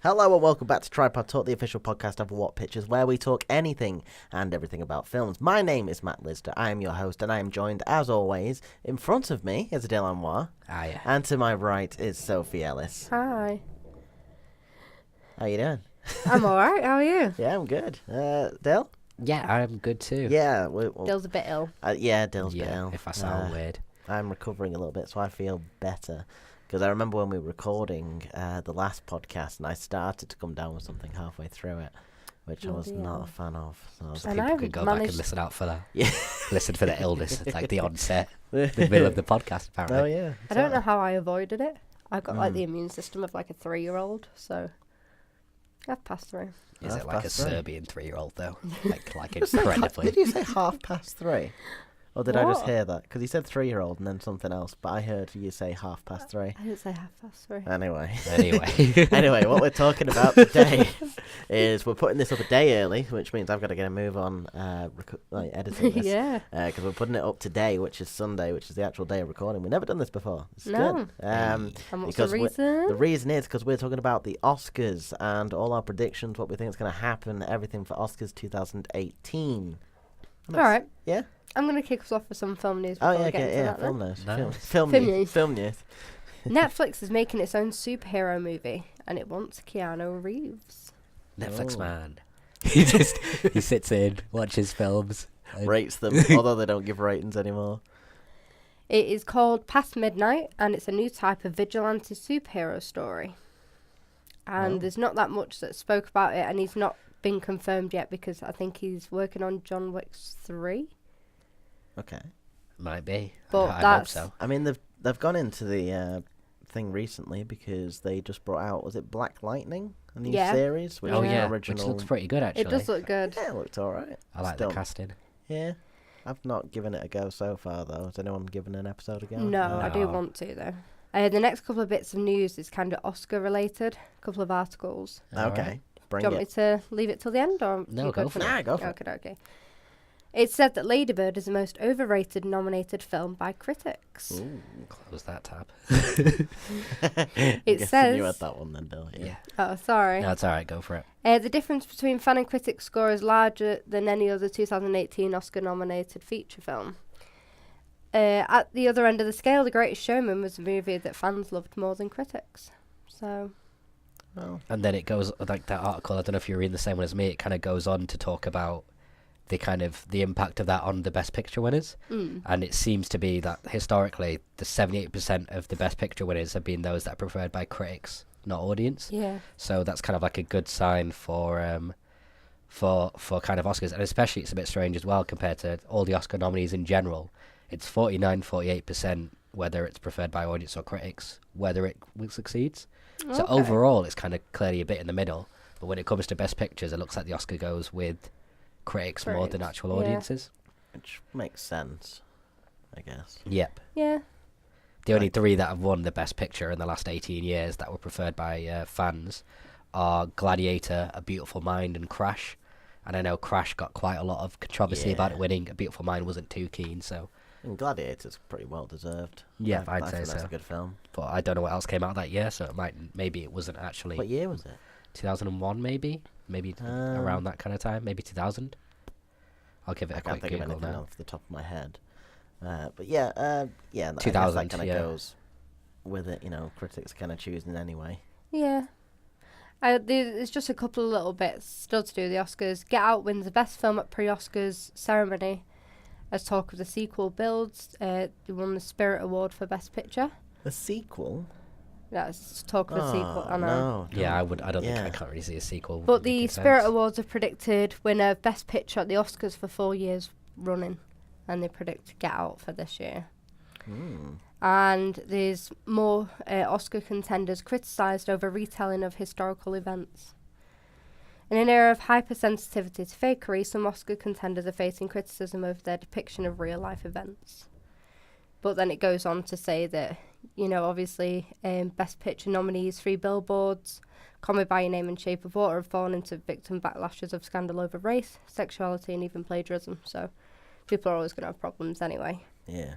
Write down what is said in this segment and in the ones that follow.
Hello and welcome back to Tripod Talk, the official podcast of What Pictures, where we talk anything and everything about films. My name is Matt Lister, I am your host, and I am joined, as always, in front of me is Adele Anwar. Hiya. And to my right is Sophie Ellis. Hi. How you doing? I'm alright, how are you? Yeah, I'm good. Dale? Yeah, I'm good too. Yeah. Dill's a bit ill. Yeah, Dale's a bit Yeah, ill. if I sound weird. I'm recovering a little bit, so I feel better. Because I remember when we were recording the last podcast, and I started to come down with something halfway through it, which I was not a fan of. So And People I've could go back and managed- listen out for that. yeah. Listen for the illness, like the onset, the middle of the podcast, apparently. Oh, yeah. I don't know how I avoided it. I've got like the immune system of like a 3-year-old, so I've passed through. Is it Half like a past three. Serbian 3-year-old, though? like Did you say incredibly. Did you say 3:30? Or did I just What? hear that? Because you said 3-year-old and then something else, but I heard you say 3:30. I didn't say 3:30. Anyway. Anyway. Anyway, what we're talking about today is we're putting this up a day early, which means I've got to get a move on editing this. Yeah. Because we're putting it up today, which is Sunday, which is the actual day of recording. We've never done this before. It's No. good. And what's because the the reason? reason is because we're talking about the Oscars and all our predictions, what we think is going to happen, everything for Oscars 2018. Alright. Yeah? I'm going to kick us off with some film news Oh, before yeah, we get into that film then. news. Nice. Film Film news. news. Film news. Netflix is making its own superhero movie, and it wants Keanu Reeves. Netflix Oh. man. He sits in, watches films. and- Rates them, although they don't give ratings anymore. It is called Past Midnight, and it's a new type of vigilante superhero story. And Oh. there's not that much that spoke about it, and he's not been confirmed yet because I think he's working on John Wick 3. Okay. Might be. But I hope that's- so. I mean, they've gone into the thing recently because they just brought out, was it Black Lightning? A new Yeah. series? Which Oh is yeah, an original. which looks pretty good actually. It does look good. Yeah, it looked alright. I like the casting. Yeah. I've not given it a go so far, though. Has anyone given an episode a go? No, I do No. want to, though. The next couple of bits of news is kind of Oscar-related. A couple of articles. Okay. Alright. Bring Do you want me it. to leave it till the end? Or No, you go for for it? it. Nah, go for it. Okay. It's said that Lady Bird is the most overrated nominated film by critics. Ooh. Close that tab. I'm It guessing says- you had that one then, Bill. Yeah. Oh, sorry. No, it's alright, go for it. The difference between fan and critic score is larger than any other 2018 Oscar-nominated feature film. At the other end of the scale, The Greatest Showman was a movie that fans loved more than critics. So, Well, And then it goes, like that article, I don't know if you're reading the same one as me, it kind of goes on to talk about the impact of that on the Best Picture winners. And it seems to be that historically, the 78% of the Best Picture winners have been those that are preferred by critics, not audience. yeah. So that's kind of like a good sign for kind of Oscars. And especially it's a bit strange as well compared to all the Oscar nominees in general. It's 48% whether it's preferred by audience or critics, whether it succeeds. So Okay. overall, it's kind of clearly a bit in the middle. But when it comes to Best Pictures, it looks like the Oscar goes with critics more than Critics, actual yeah. audiences. which makes sense, I guess. Yep. Yeah. The only Right. three that have won the Best Picture in the last 18 years that were preferred by fans are Gladiator, A Beautiful Mind, and Crash. And I know Crash got quite a lot of controversy about Yeah. it winning. A Beautiful Mind wasn't too keen, so... And Gladiator's pretty well deserved. Yeah, I I'd say think that's so. a good film. But I don't know what else came out that year, so maybe it wasn't actually... What year was it? 2001 maybe around that kind of time, maybe 2000. I'll give it I a can't quick think of Google anything now. off the top of my head. But yeah, I guess 2000, that kind of yeah. goes with it. Critics kind of choosing anyway. Yeah. There's just a couple of little bits still to do with the Oscars. Get Out wins the Best Film at pre-Oscars ceremony as talk of the sequel builds. They won the Spirit Award for Best Picture. The sequel? That's talk of a sequel, I know. No, Yeah, I don't think Yeah. I can't really see a sequel. But the making Spirit sense. Awards are predicted winner of Best Picture at the Oscars for 4 years running. And they predict Get Out for this year. And there's more Oscar contenders criticised over retelling of historical events. In an era of hypersensitivity to fakery, some Oscar contenders are facing criticism over their depiction of real-life events. But then it goes on to say that, obviously, Best Picture nominees, 3 Billboards, Call Me By Your Name and Shape of Water have fallen into victim backlashes of scandal over race, sexuality and even plagiarism. So people are always going to have problems anyway. Yeah.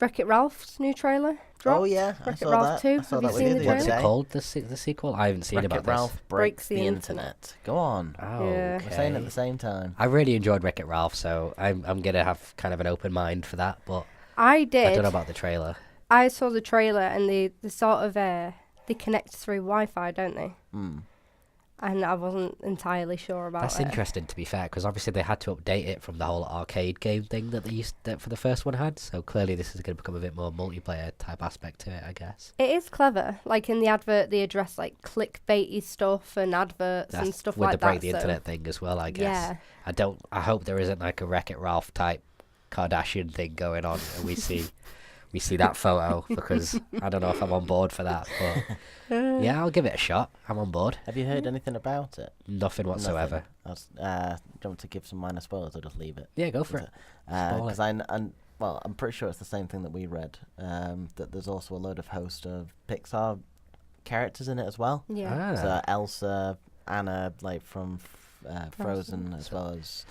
Wreck-It Ralph's new trailer dropped. Oh yeah, I Wreck-It saw Ralph that. 2. I saw Have that you with seen you the the What's other it day. called? The sequel? I haven't seen Wreck-It about Ralph this. breaks the internet. Go on. Oh, Yeah. We're saying it at okay. the same time. I really enjoyed Wreck-It Ralph, so I'm gonna have kind of an open mind for that. But I I did. don't know about the trailer. I saw the trailer and they sort of they connect through Wi-Fi, don't they? And I wasn't entirely sure about That's it. interesting, to be fair, because obviously they had to update it from the whole arcade game thing that that for the first one had. So clearly this is going to become a bit more multiplayer type aspect to it, I guess. It is clever. Like in the advert, they address like clickbaity stuff and adverts and stuff with like the that. break the internet thing as well, I guess. Yeah. I hope there isn't like a Wreck-It Ralph type Kardashian thing going on, and we see that photo, because I don't know if I'm on board for that, but yeah, I'll give it a shot. I'm on board. Have you heard anything about it? Nothing whatsoever. Do you want to give some minor spoilers or just leave it? Yeah, go for it. Spoil Because I'm pretty sure it's the same thing that we read. That there's also a load of host of Pixar characters in it as well. Yeah. So Elsa, Anna, like from Frozen, as So- well as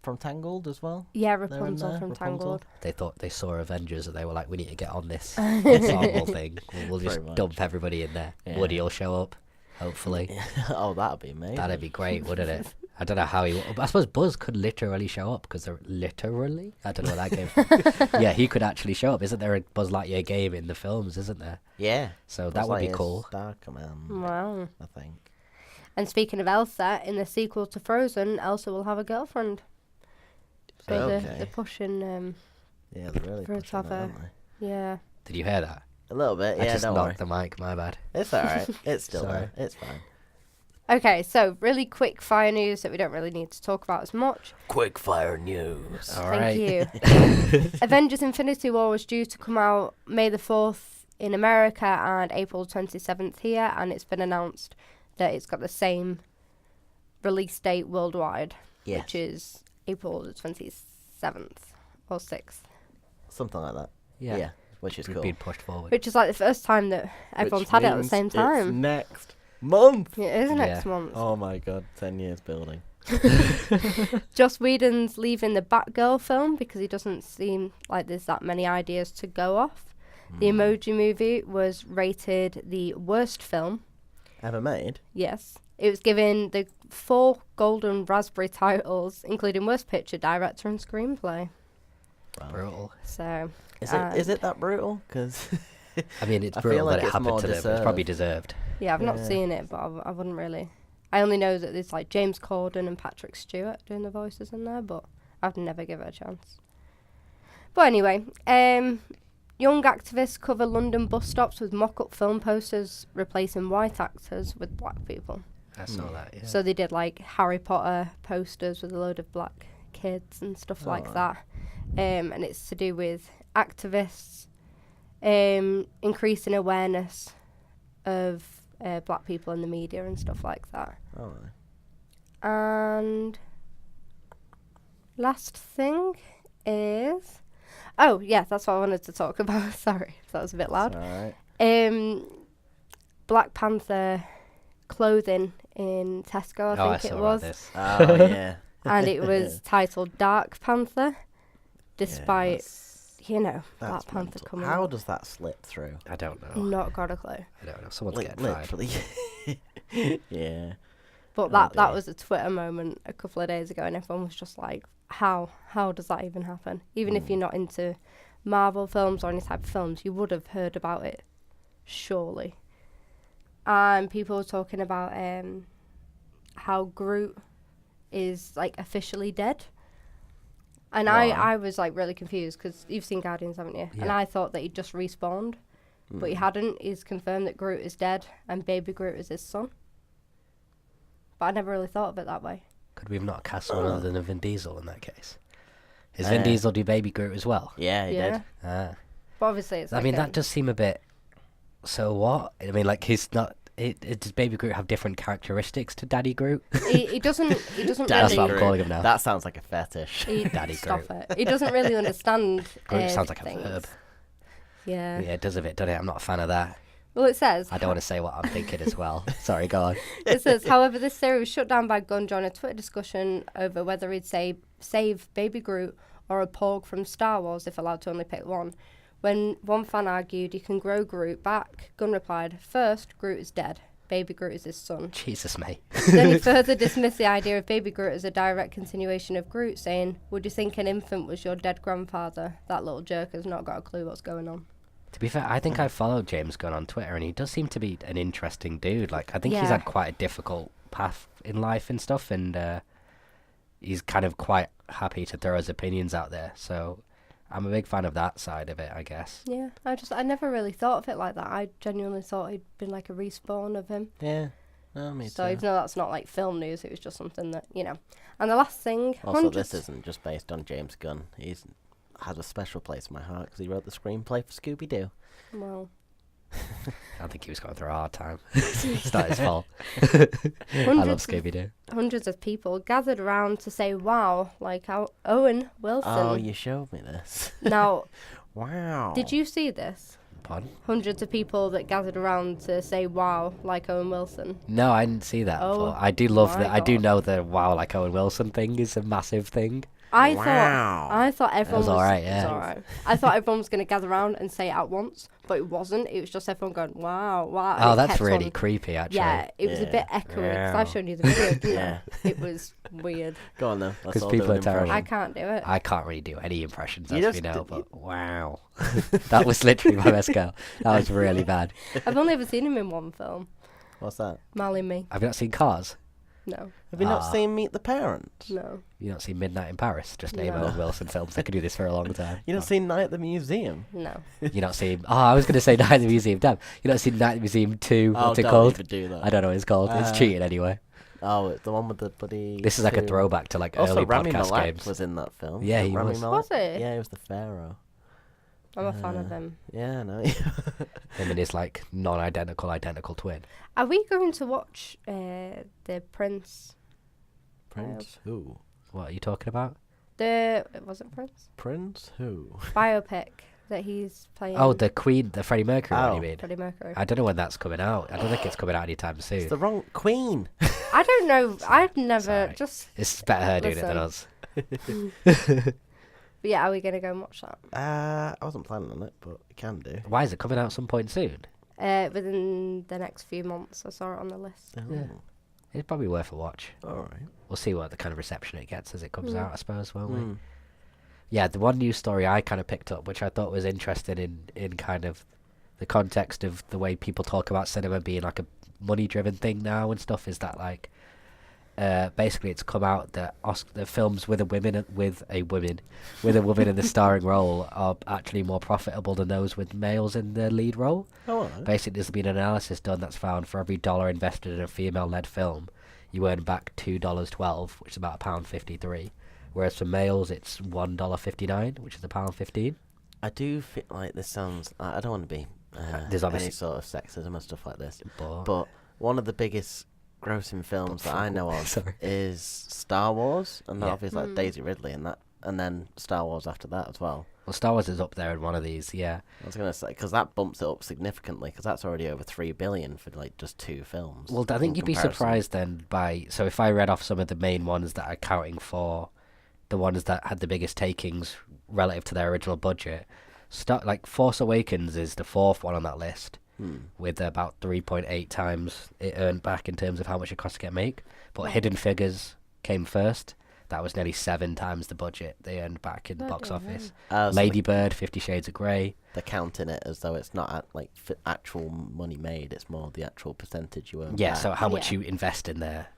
from Tangled as well. Yeah, They're in Rapunzel there, from Rapunzel. Tangled. They thought they saw Avengers and they were like, we need to get on this ensemble thing. We'll just Pretty much. dump everybody in there. Yeah. Woody will show up, hopefully. Oh, that'd be amazing. That'd be great, wouldn't it? I don't know how I suppose Buzz could literally show up, because they're literally. I don't know what that game. Yeah, he could actually show up. Isn't there a Buzz Lightyear game in the films? Isn't there? Yeah. So that would be Lightyear's cool. Star Command, Wow. I think. And speaking of Elsa, in the sequel to Frozen, Elsa will have a girlfriend. So Okay. they're pushing, Yeah, they're really For a pushing that, tougher- aren't they? yeah. Did you hear that? A little bit, I yeah, just don't worry. knocked the mic. My bad. It's alright. It's still Sorry. there. It's fine. Okay, so really quick fire news that we don't really need to talk about as much. Quick fire news. All Thank right. you. Avengers Infinity War was due to come out May the 4th in America and April 27th here, and it's been announced that it's got the same release date worldwide, Yes. which is April the 27th or 6th. Something like that. Yeah. Yeah. Which is We've cool. been pushed forward. Which is like the first time that everyone's Which had it at the means same it's time. next month. It is next Yeah. month. Oh my god, 10 years building. Joss Whedon's leaving the Batgirl film because he doesn't seem like there's that many ideas to go off. The Emoji Movie was rated the worst film. Ever made? Yes. It was given the 4 Golden Raspberry titles, including Worst Picture, Director and Screenplay. Wow. Brutal. So, Is it that brutal? Because I mean, it's I feel brutal like that it it's happened more to them. It's probably deserved. yeah, I've not Yeah. seen it, but I wouldn't really. I only know that there's like James Corden and Patrick Stewart doing the voices in there, but I'd never give it a chance. But anyway, young activists cover London bus stops with mock-up film posters replacing white actors with black people. I saw that, yeah. So they did like Harry Potter posters with a load of black kids and stuff like Oh. that. And it's to do with activists increasing awareness of black people in the media and stuff like that. oh, And last thing is... Oh, yeah, that's what I wanted to talk about. Sorry, that was a bit loud. alright. Black Panther clothing in Tesco, I think it was. This. Oh yeah. And it was titled Dark Panther, despite, Yeah, Black that's Panther mental. coming How out. does that slip through? I don't know. Not got a clue. I don't know. Someone's getting fired. Literally. Yeah. But Oh, that dear. was a Twitter moment a couple of days ago, and everyone was just like, how does that even happen? Even if you're not into Marvel films or any type of films, you would have heard about it, surely. And people were talking about how Groot is like officially dead. And Why? I was like really confused because you've seen Guardians, haven't you? And Yeah. I thought that he just respawned, but he hadn't. He's confirmed that Groot is dead and baby Groot is his son. But I never really thought of it that way. Could we have not cast one other than a Vin Diesel in that case? Is Vin Diesel do Baby Groot as well? Yeah, he Yeah. did. Ah. But obviously it's I like mean, that does seem a bit... So what? I mean, like, he's not... does Baby Groot have different characteristics to Daddy Groot? he doesn't That's really... what I'm calling him now. That sounds like a fetish. Daddy stop it. He doesn't really understand Groot sounds like a things. verb. Yeah. Yeah, it does a bit, doesn't it? I'm not a fan of that. Well, it says... I don't want to say what I'm thinking as well. Sorry, go on. It says, however, this theory was shut down by Gunn during a Twitter discussion over whether he'd save Baby Groot or a Porg from Star Wars if allowed to only pick one, When one fan argued he can grow Groot back, Gunn replied, "First, Groot is dead. Baby Groot is his son." Jesus, mate. Then he further dismissed the idea of Baby Groot as a direct continuation of Groot, saying, "Would you think an infant was your dead grandfather? That little jerk has not got a clue what's going on." To be fair, I think I followed James Gunn on Twitter, and he does seem to be an interesting dude. Like, I think he's had quite a difficult path in life and stuff, and he's kind of quite happy to throw his opinions out there. So I'm a big fan of that side of it, I guess. Yeah, I never really thought of it like that. I genuinely thought he'd been like a respawn of him. Yeah. No, me So too. even though that's not like film news, it was just something that, you know. And the last thing, Also, this isn't just based on James Gunn. He's has a special place in my heart because he wrote the screenplay for Scooby-Doo. well, I think he was going through a hard time. It's not his fault. I love Scooby-Doo. hundreds of people gathered around to say wow, like how Owen Wilson. Oh, you showed me this. Now, Wow. did you see this? Pardon? Hundreds of people that gathered around to say wow, like Owen Wilson. No, I didn't see that Oh, before. I do love my that. I do God. know the wow, like Owen Wilson thing is a massive thing. I Wow. thought everyone was alright, yeah. It was alright. I thought everyone was going to gather around and say it at once, but it wasn't. It was just everyone going wow, wow. and Oh, it that's kept really on. creepy, actually. Yeah, it was a bit echoey because Wow. I've shown you the video. didn't I? Yeah. It was weird. Go on, then. 'Cause people are terrible. I can't do it. I can't really do any impressions, You as we just know, did- but wow. That was literally my best go. That was really bad. I've only ever seen him in one film, What's that? Marley and Me. Have you not seen Cars? No, Have you not Ah. seen Meet the Parents? no. You not seen Midnight in Paris? Just name No. Owen Wilson films. I could do this for a long time. You not seen Night at the Museum? No. You not seen... Oh, I was going to say Night at the Museum. Damn. You not seen Night at the Museum 2? What's it don't called? even do that. I don't know what it's called. It's cheating anyway. Oh, it's the one with the bloody... This is like a two- throwback to like Also, early Rami podcast Malek games. was in that film. Yeah, Wasn't he Rami was. Malek? Was he? Yeah, he was the Pharaoh. I'm a fan of him. Yeah, no. Him and his like identical twin. Are we going to watch the Prince? Prince who? What are you talking about? Was it Prince? Prince who? Biopic that he's playing. Oh, the Queen, the Freddie Mercury one, Oh. you mean? Freddie Mercury. I don't know when that's coming out. I don't think it's coming out anytime soon. It's the wrong Queen. I don't know. I've never Sorry. just. It's better her doing it than Listen. us. But yeah, are we gonna go and watch that? I wasn't planning on it, but we can do. Why is it coming out some point soon? Within the next few months, I saw it on the list. Oh, Yeah. It's probably worth a watch. all right. We'll see what the kind of reception it gets as it comes out, I suppose, won't we? Mm. Yeah, the one news story I kind of picked up, which I thought was interesting in kind of the context of the way people talk about cinema being like a money-driven thing now and stuff, is that like basically it's come out that the films with a woman in the starring role are actually more profitable than those with males in the lead role. Oh, all right. Basically, there's been an analysis done that's found for every dollar invested in a female-led film, you earn back $2.12, which is about £1.53. Whereas for males, it's $1.59, which is £1.15. I do feel like this sounds... I don't want to be There's any obviously- sort of sexism and stuff like this, But but one of the biggest grossing films that I know of Sorry. is Star Wars, and Yeah. obviously like Daisy Ridley and that, and then Star Wars after that as well. well, Star Wars is up there in one of these, yeah. I was gonna say because that bumps it up significantly because that's already over $3 billion for like just 2 films. Well, I in think you'd be comparison. surprised then by... So if I read off some of the main ones that are accounting for the ones that had the biggest takings relative to their original budget, like Force Awakens is the 4th one on that list, with about 3.8 times it earned back in terms of how much it cost to get make. But Hidden Figures came first. That was nearly 7 times the budget they earned back in the box Bloody office. So Lady Bird, 50 Shades of Grey. they're counting it as though it's not actual money made. It's more the actual percentage you earn. Yeah, back. so how much Yeah. you invest in there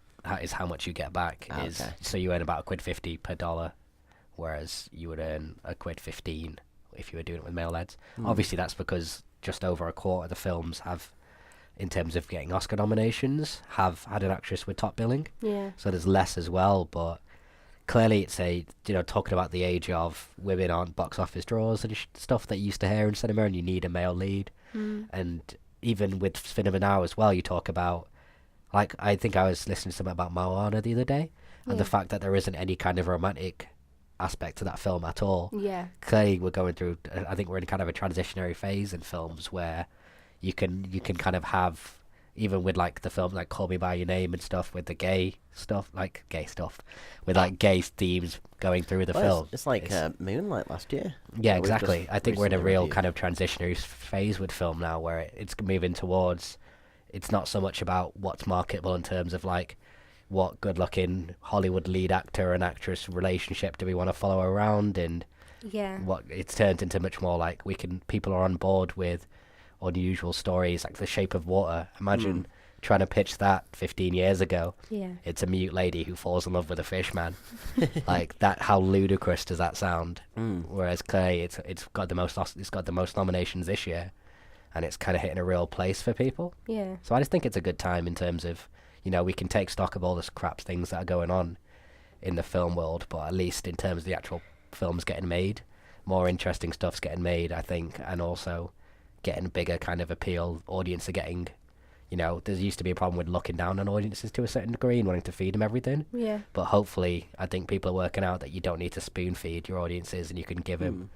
is how much you get back. Is Okay. So you earn about £1.50 per dollar, whereas you would earn £1.15 if you were doing it with male leads. Obviously, that's because just over a quarter of the films have, in terms of getting Oscar nominations, have had an actress with top billing. Yeah. So there's less as well, but clearly it's talking about the age of women aren't box office draws and stuff that you used to hear in cinema, and you need a male lead. And even with cinema now as well, you talk about, like, I think I was listening to something about Moana the other day, and the Yeah. fact that there isn't any kind of romantic aspect to that film at all. Yeah. Clearly we're going through, I think we're in kind of a transitionary phase in films where you can kind of have even with like the films like Call Me by Your Name and stuff, with the gay stuff, with like gay themes going through the film. It's like Moonlight last year. Yeah, that we've exactly. just I think we're in a recently real reviewed. kind of transitionary phase with film now, where it's moving towards. It's not so much about what's marketable in terms of like what good-looking Hollywood lead actor and actress relationship do we want to follow around, and Yeah. what it's turned into much more like people are on board with unusual stories like The Shape of Water. Imagine trying to pitch that 15 years ago. Yeah. It's a mute lady who falls in love with a fish man. Like that, how ludicrous does that sound? Whereas clearly it's got the most nominations this year, and it's kind of hitting a real place for people. Yeah. So I just think it's a good time in terms of, we can take stock of all the crap things that are going on in the film world, but at least in terms of the actual films getting made, more interesting stuff's getting made, I think, and also getting bigger kind of appeal. Audience are getting, there used to be a problem with looking down on audiences to a certain degree and wanting to feed them everything. Yeah. But hopefully, I think people are working out that you don't need to spoon feed your audiences, and you can give them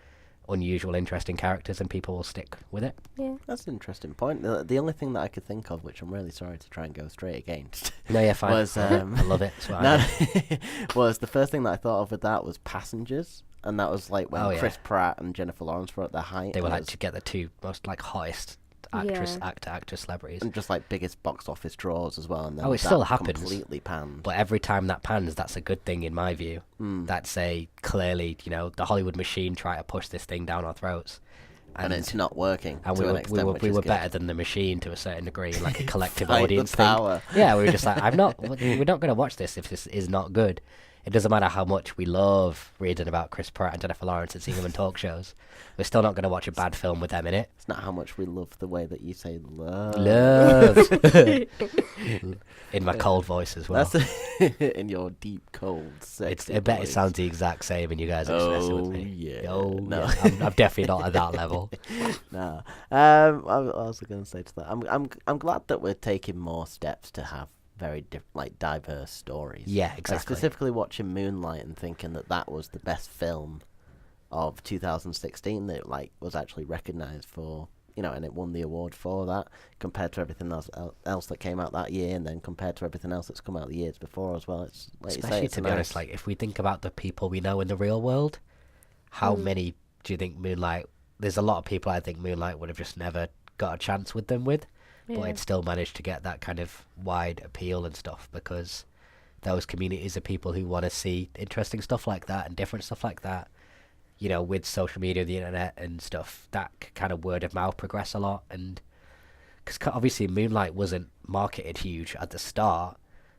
unusual, interesting characters, and people will stick with it. Yeah. That's an interesting point. The only thing that I could think of, which I'm really sorry to try and go straight against, No, yeah, fine. was I love it. That's what I do. was the first thing that I thought of with that was Passengers, and that was like when Oh, yeah. Chris Pratt and Jennifer Lawrence were at their height. They were and it like was- to get the two most like hottest actor celebrities. and just like biggest box office draws as well. And then Oh, it that still happens. Completely panned. But every time that pans, that's a good thing in my view. That's clearly, the Hollywood machine try to push this thing down our throats. And it's not working. And to we an were, extent, which we is were good. better than the machine to a certain degree, like a collective Fight the audience power. thing. Yeah, we were just like, we're not going to watch this if this is not good. It doesn't matter how much we love reading about Chris Pratt and Jennifer Lawrence and seeing them in talk shows. We're still not going to watch a bad film with them in it. It's not how much we love the way that you say love. Love. In my cold voice as well. That's in your deep, cold, sexy I bet it voice. sounds the exact same, and you guys are just messing with Oh, me. yeah. Oh, No. yeah. I'm definitely not at that level. No. I was also going to say to that, I'm glad that we're taking more steps to have very diverse stories. Yeah, Like, exactly. specifically watching Moonlight and thinking that was the best film of 2016 that was actually recognized for, and it won the award for that, compared to everything else that came out that year, and then compared to everything else that's come out the years before as well. It's like you say, Especially it's to be honest, like if we think about the people we know in the real world, how many do you think Moonlight? There's a lot of people I think Moonlight would have just never got a chance with them with, but Yeah. it still managed to get that kind of wide appeal and stuff because those communities are people who want to see interesting stuff like that and different stuff like that. With social media, the internet and stuff, that kind of word of mouth progress a lot. And because obviously Moonlight wasn't marketed huge at the start,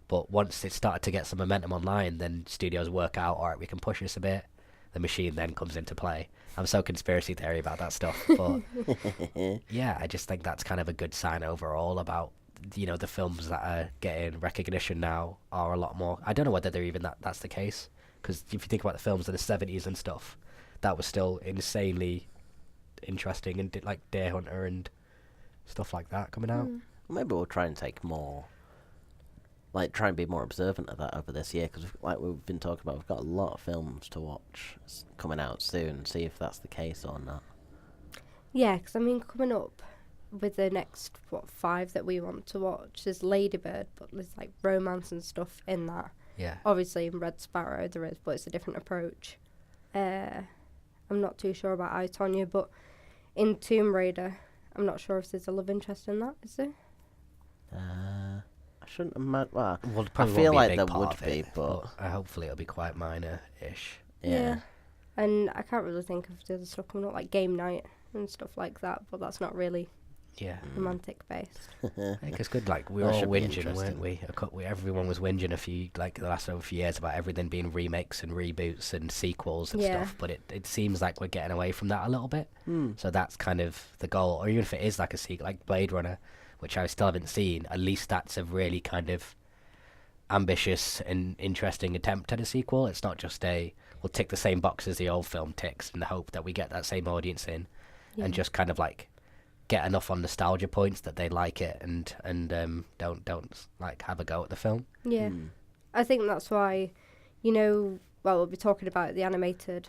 but once it started to get some momentum online, then studios work out, all right, we can push this a bit. The machine then comes into play. I'm so conspiracy theory about that stuff, but yeah, I just think that's kind of a good sign overall about the films that are getting recognition now are a lot more. I don't know whether they're even that's the case, because if you think about the films of the 70s and stuff, that was still insanely interesting, and like Deer Hunter and stuff like that coming out. Maybe we'll try and take more, try and be more observant of that over this year, because like we've been talking about, we've got a lot of films to watch coming out soon. See if that's the case or not. Yeah, because coming up with the next 5 that we want to watch is Lady Bird, but there's like romance and stuff in that. Yeah. Obviously in Red Sparrow there is, but it's a different approach. I'm not too sure about I, Tonya, but in Tomb Raider, I'm not sure if there's a love interest in that, is there? I shouldn't imagine. Well, Well, I probably feel won't be a like big there part would of be, it, but hopefully it'll be quite minor-ish. yeah. And I can't really think of the other stuff coming up, like Game Night and stuff like that, but that's not really Yeah. romantic based. It's good. Like we That were all should be whinging, weren't interesting. we? Everyone was whinging the last over a few years about everything being remakes and reboots and sequels and Yeah. stuff. But it seems like we're getting away from that a little bit. So that's kind of the goal. Or even if it is like a sequel, like Blade Runner, which I still haven't seen, at least that's a really kind of ambitious and interesting attempt at a sequel. It's not just we'll tick the same box as the old film ticks in the hope that we get that same audience in, and just kind of like get enough on nostalgia points that they like it and don't like have a go at the film. Yeah. I think that's why, we'll be talking about the animated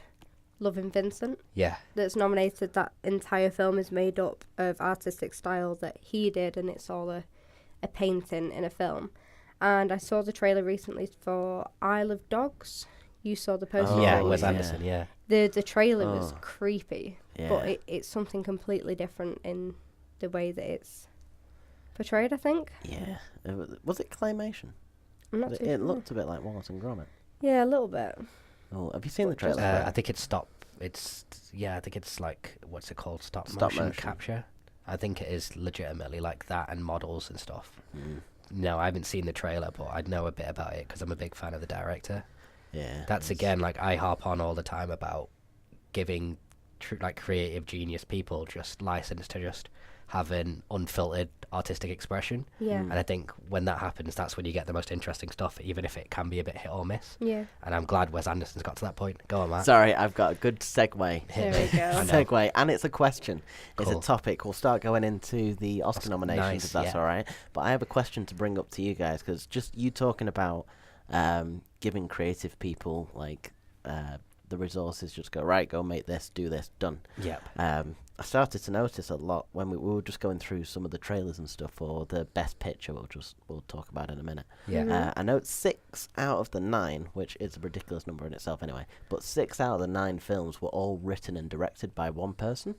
Loving Vincent Yeah. that's nominated. That entire film is made up of artistic style that he did, and it's all a a painting in a film. And I saw the trailer recently for Isle of Dogs. You saw the poster. Yeah, for Wes it. Anderson, yeah. The trailer was creepy, Yeah. but it's something completely different in the way that it's portrayed, I think. Yeah. Was it claymation? I'm not too It sure. looked a bit like Wallace and Gromit. Yeah, a little bit. Oh, have you seen the But just, trailer? I think it's I think it's like, what's it called? Stop Stop-motion. motion capture. I think it is legitimately like that and models and stuff. Mm. No, I haven't seen the trailer, but I know a bit about it because I'm a big fan of the director. Yeah. That's again, like, I harp on all the time about giving like creative genius people just license to just have an unfiltered artistic expression. Yeah. And I think when that happens, that's when you get the most interesting stuff, even if it can be a bit hit or miss. Yeah. And I'm glad Wes Anderson's got to that point. Go on, Matt. Sorry, I've got a good segue. There we go. I know. Segue, and it's a question. It's Cool. a topic. We'll start going into the Oscar Oscar- nominations, nice, if that's yeah. all right. But I have a question to bring up to you guys, because just you talking about giving creative people, like, the resources, just go, right, go make this, do this, done. Yep. I started to notice a lot when we were just going through some of the trailers and stuff for the best picture, we'll talk about in a minute. Yeah. I know 6 out of the 9, which is a ridiculous number in itself anyway, but 6 out of the 9 films were all written and directed by one person.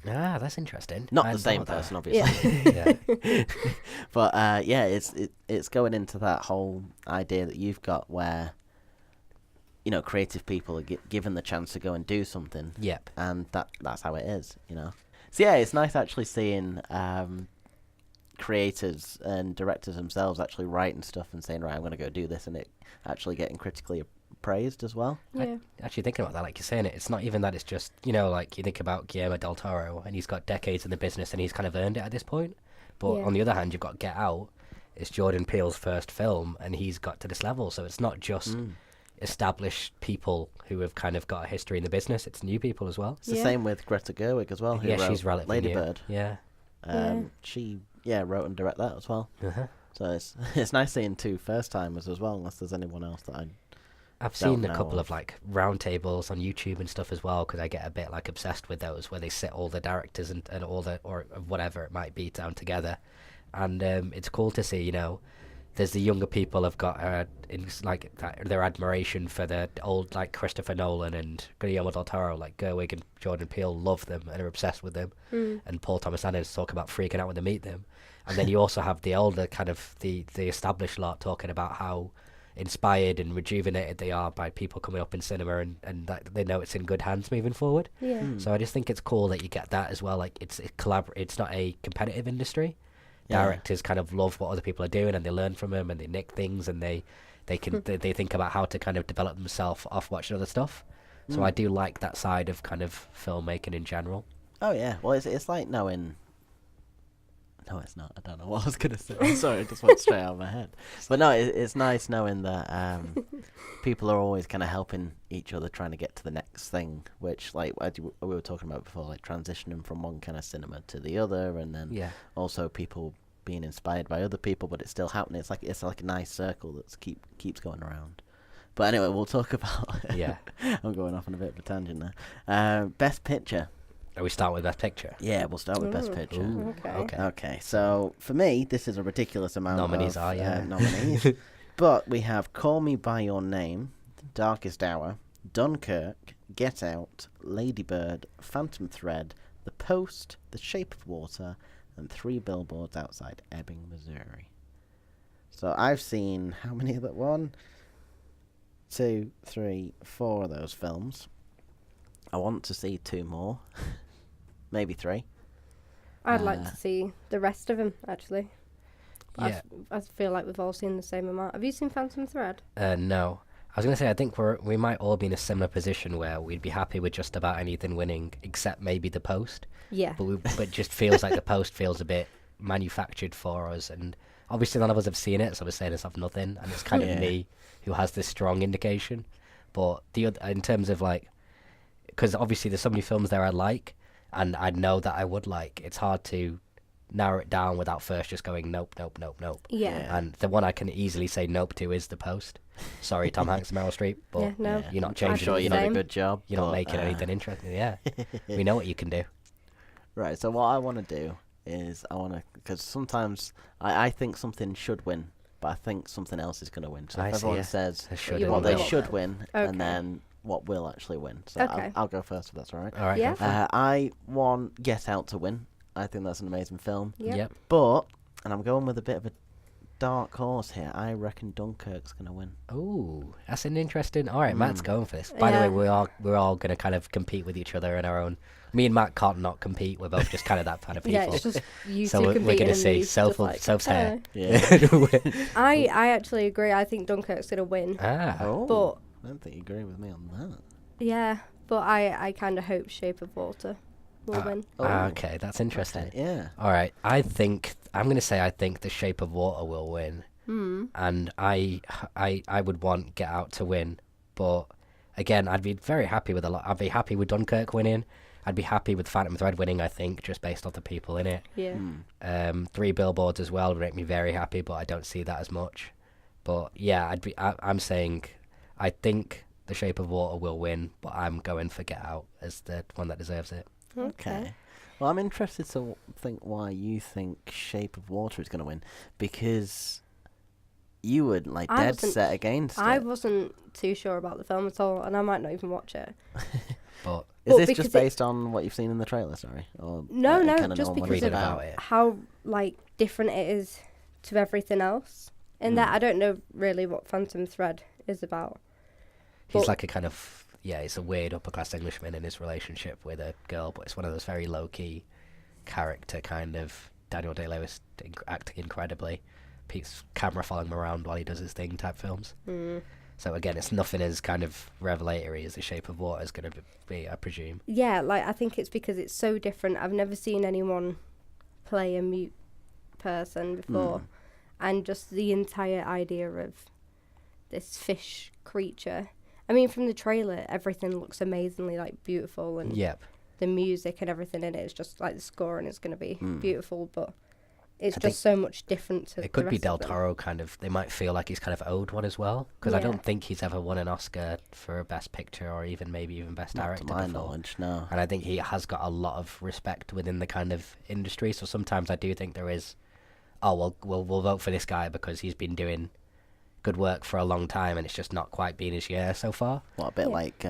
Ah, that's interesting. Not I the hadn't same thought person, that. obviously. Yeah. But yeah, it's going into that whole idea that you've got where, you know, creative people are given the chance to go and do something. Yep. And that's how it is, you know. So yeah, it's nice actually seeing creators and directors themselves actually writing stuff and saying, right, I'm going to go do this, and it actually getting critically praised as well. Yeah. Actually thinking about that, like you're saying it, it's not even that, it's just, you know, like you think about Guillermo del Toro and he's got decades in the business and he's kind of earned it at this point. But Yeah. on the other hand, you've got Get Out. It's Jordan Peele's first film and he's got to this level. So it's not just established people who have kind of got a history in the business, it's new people as well. It's the Yeah. same with Greta Gerwig as well, who Yeah, wrote she's relatively Lady new. Bird. Yeah. Yeah. She wrote and directed that as well. Uh-huh. So it's nice seeing 2 first timers as well, unless there's anyone else that I've Don't seen a know couple of. of like roundtables on YouTube and stuff as well, because I get a bit like obsessed with those where they sit all the directors and all the, or whatever it might be, down together. And it's cool to see, you know, there's the younger people have got like their admiration for the old, like Christopher Nolan and Guillermo del Toro, like Gerwig and Jordan Peele love them and are obsessed with them. And Paul Thomas Anderson talk about freaking out when they meet them. And then you also have the older kind of the established lot talking about how inspired and rejuvenated they are by people coming up in cinema, and that they know it's in good hands moving forward. Yeah. So I just think it's cool that you get that as well. Like it's not a competitive industry. Yeah. Directors kind of love what other people are doing and they learn from them and they nick things and they can they think about how to kind of develop themselves off watching other stuff. So I do like that side of kind of filmmaking in general. Oh yeah, well it's like knowing. No, it's not. I don't know what I was gonna say. Sorry, it just went straight out of my head. But no, it's nice knowing that people are always kind of helping each other, trying to get to the next thing. Which, like we were talking about before, like transitioning from one kind of cinema to the other, and then also people being inspired by other people, but it's still happening. It's like a nice circle that keeps going around. But anyway, we'll talk about. Yeah. I'm going off on a bit of a tangent there. Best Picture. Are we starting with Best Picture? Yeah, we'll start with Best Picture. Ooh, Okay. Okay, so for me, this is a ridiculous amount Nominees of are, yeah. nominees. But we have Call Me By Your Name, Darkest Hour, Dunkirk, Get Out, Lady Bird, Phantom Thread, The Post, The Shape of Water, and 3 Billboards Outside Ebbing, Missouri. So I've seen, how many of that? 1, 2, 3, 4 of those films. I want to see 2 more. Maybe 3. I'd like to see the rest of them, actually. Yeah. I feel like we've all seen the same amount. Have you seen Phantom Thread? No. I was going to say, I think we might all be in a similar position where we'd be happy with just about anything winning, except maybe The Post. Yeah. But it just feels like The Post feels a bit manufactured for us. And obviously none of us have seen it, so we're saying this off nothing. And it's kind of me who has this strong indication. But in terms of like, because obviously there's so many films there I like, and I know that I would like. It's hard to narrow it down without first just going nope, nope, nope, nope. Yeah. And the one I can easily say nope to is The Post. Sorry, Tom Hanks and Meryl Streep, but Yeah, no. you're not I'm changing sure you did a Same. good job. You're not but, making anything interesting. Yeah, we know what you can do. Right, so what I want to do is I want to, because sometimes I think something should win, but I think something else is going to win. So I if see, everyone yeah. says They should You and what want they will. will. should win, Okay. and then what will actually win. So Okay. I'll go first if that's all right. All right. Yeah. Go for it. I want Get Out to win. I think that's an amazing film. Yep. But, and I'm going with a bit of a dark horse here, I reckon Dunkirk's going to win. Ooh, that's an interesting. All right, Matt's going for this. By the Yeah. way, we're all going to kind of compete with each other in our own. Me and Matt can't not compete. We're both just kind of that kind of people. Yeah, it's just you So two we're competing gonna and see these just like, Soph's hair. Yeah. I actually agree. I think Dunkirk's gonna win. Ah, Oh, But I don't think you agree with me on that. yeah, but I kind of hope Shape of Water will win. Oh, okay, that's interesting. okay, yeah. All right, I think I'm going to say I think The Shape of Water will win, and I would want Get Out to win, but again, I'd be very happy with a lot. I'd be happy with Dunkirk winning. I'd be happy with Phantom Thread winning. I think just based off the people in it. Yeah. 3 Billboards as well would make me very happy, but I don't see that as much. But yeah, I'm saying I think The Shape of Water will win, but I'm going for Get Out as the one that deserves it. Okay. Well, I'm interested to think why you think Shape of Water is going to win, because you were like I dead wasn't- set against I it. wasn't too sure about the film at all, and I might not even watch it. But Is Well, this because just based on what you've seen in the trailer? Sorry, or No, no, kinda just knowing what because it's reading of about it. how like different it is to everything else. In that, I don't know really what Phantom Thread is about. he's But- like a kind of he's a weird upper class Englishman in his relationship with a girl, but it's one of those very low key character kind of Daniel Day-Lewis acting incredibly, Pete's camera following him around while he does his thing type films. So again, it's nothing as kind of revelatory as The Shape of Water is going to be, I presume. Yeah, like I think it's because it's so different. I've never seen anyone play a mute person before, and just the entire idea of this fish creature. I mean, from the trailer, everything looks amazingly like beautiful, and Yep. the music and everything in it is just like the scoring is going to be beautiful, but it's I just so much different to It could the be rest Del of them. Toro kind of. They might feel like he's kind of owed one as well, because I Yeah. don't think he's ever won an Oscar for a Best Picture or even maybe even Best Not Director to my before. knowledge, no. And I think he has got a lot of respect within the kind of industry. So sometimes I do think there is, oh, well, we'll vote for this guy because he's been doing good work for a long time, and it's just not quite been his year so far. What, a bit Yeah. like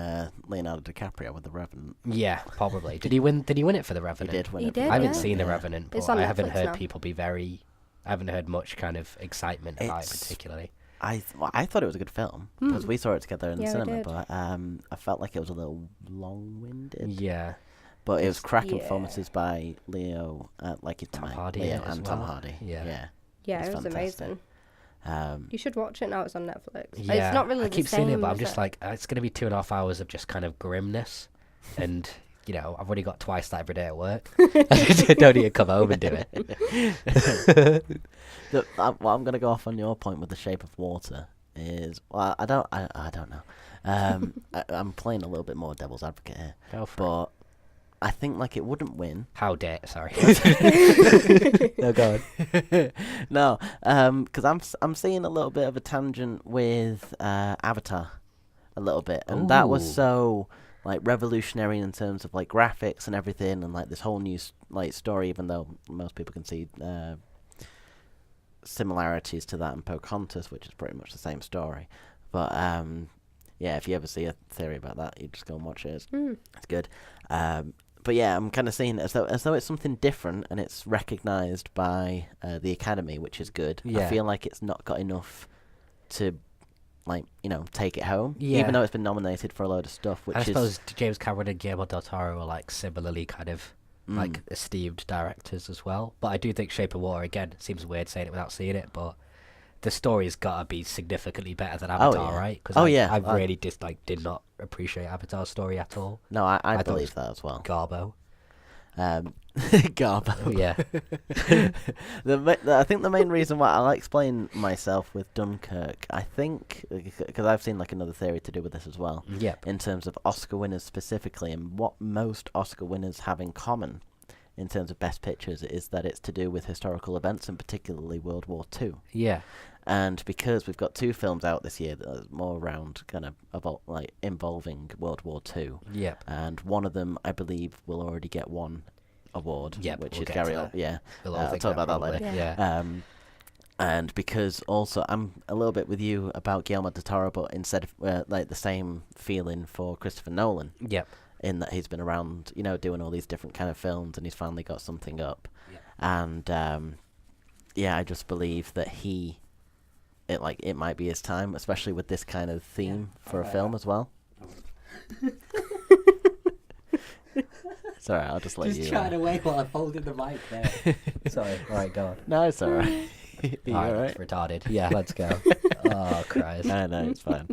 Leonardo DiCaprio with The Revenant. Yeah, probably. Did he win? Did he win it for The He Revenant? did win He it. for did, The I haven't yeah. seen The yeah. Revenant, It's but on I haven't Netflix heard now. people be very. I haven't heard much kind of excitement about it It's- particularly. I thought it was a good film because we saw it together in the Yeah, we cinema, did. but I felt like it was a little long-winded. Yeah. But it was cracking Yeah. performances by Leo, like his Tom name, Hardy Leo in it as and Tom well. Hardy. Yeah. Yeah, It's it was fantastic. amazing. Um, You should watch it now. It's on Netflix. Yeah, It's not really I the keep same. seeing it, but I'm is just it? like, it's going to be 2.5 hours of just kind of grimness, and I've already got twice that every day at work. I don't need to come home and do it. What I'm going to go off on your point with The Shape of Water is, well, I don't know. I'm playing a little bit more devil's advocate here, Go for it. but I think like it wouldn't win. How dare? Sorry. No, go on. No, because I'm seeing a little bit of a tangent with Avatar, a little bit, and that was Ooh. so like revolutionary in terms of like graphics and everything, and like this whole new like story. Even though most people can see similarities to that in Pocahontas, which is pretty much the same story, but yeah, if you ever see a theory about that, you just go and watch it. It's good. But yeah, I'm kind of seeing it as though it's something different and it's recognised by the Academy, which is good. I Yeah. feel like it's not got enough to, like, take it home. Yeah. Even though it's been nominated for a load of stuff, which I is... suppose James Cameron and Guillermo del Toro are like similarly kind of Mm. like esteemed directors as well. But I do think Shape of Water, again, it seems weird saying it without seeing it, but the story's got to be significantly better than Avatar, yeah. right? Because Oh, yeah. I really did not appreciate Avatar's story at all. No, I thought it believe was that as well. Garbo. Garbo. Yeah. I think the main reason why I'll explain myself with Dunkirk, I think, because I've seen like another theory to do with this as well, Yep. in terms of Oscar winners specifically, and what most Oscar winners have in common in terms of best pictures is that it's to do with historical events, and particularly World War II. Yeah. And because we've got 2 films out this year that are more around kind of involving World War II, Yep. and one of them I believe will already get one award, Yep, which we'll is get Gary. to that. Yeah, We'll all I'll think talk about that probably. later. Yeah. And because also I'm a little bit with you about Guillermo del Toro, but instead of like the same feeling for Christopher Nolan, Yep. in that he's been around, doing all these different kind of films, and he's finally got something up. Yep. And yeah, I just believe that it might be his time, especially with this kind of theme for a film as well. Sorry, I'll just let you. Just chatting away while I'm holding the mic there. Sorry. All right, go on. No, it's all right. You all right? Retarded. Yeah, let's go. Oh, Christ. No, it's fine.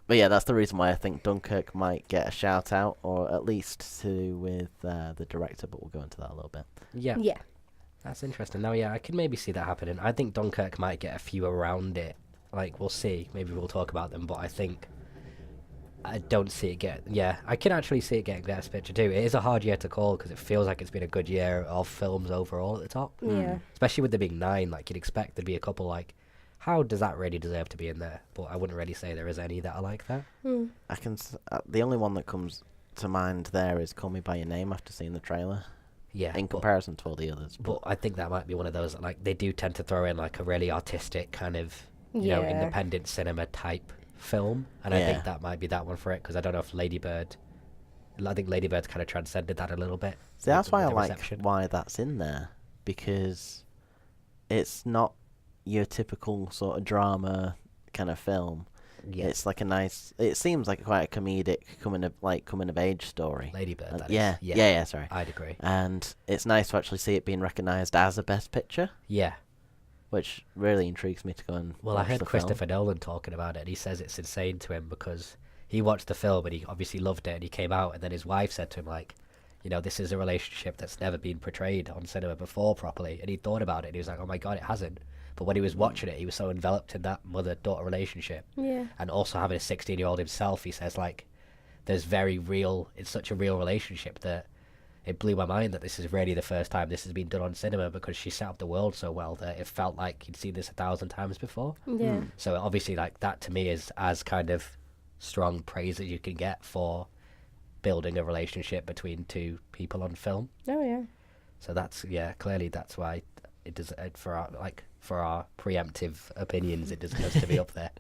But yeah, that's the reason why I think Dunkirk might get a shout out, or at least to do with the director. But we'll go into that a little bit. Yeah. Yeah. That's interesting. No, yeah, I can maybe see that happening. I think Dunkirk might get a few around it. Like, we'll see. Maybe we'll talk about them, but I don't see it get... Yeah, I can actually see it getting Best Picture too. It is a hard year to call because it feels like it's been a good year of films overall at the top. Yeah. Especially with there being 9, like, you'd expect there'd be a couple, like, how does that really deserve to be in there? But I wouldn't really say there is any that are like that. I can. The only one that comes to mind there is Call Me by Your Name after seeing the trailer. Yeah. In comparison to all the others. But I think that might be one of those, like, they do tend to throw in, like, a really artistic kind of, you know, independent cinema type film. And I think that might be that one for it, because I don't know if I think Lady Bird's kind of transcended that a little bit. See, that's why I the like reception. why that's in there, because it's not your typical sort of drama kind of film. Yeah. It's like a nice. It seems like quite a comedic coming of age story. Lady Bird, that yeah, is. yeah. Sorry. I'd agree. And it's nice to actually see it being recognised as a Best Picture, Yeah. which really intrigues me to go and. Well, I watch heard the Christopher Nolan talking about it, and he says it's insane to him because he watched the film and he obviously loved it, and he came out, and then his wife said to him, like, you know, this is a relationship that's never been portrayed on cinema before properly. And he thought about it, and he was like, oh my God, it hasn't. But when he was watching it, he was so enveloped in that mother-daughter relationship. Yeah. And also having a 16-year-old himself, he says, like, it's such a real relationship that it blew my mind that this is really the first time this has been done on cinema, because she set up the world so well that it felt like he'd seen this 1,000 times before. Yeah. So obviously, like, that to me is as kind of strong praise as you can get for building a relationship between two people on film. Oh yeah. So that's, yeah, clearly that's why it does, for our preemptive opinions, it deserves to be up there.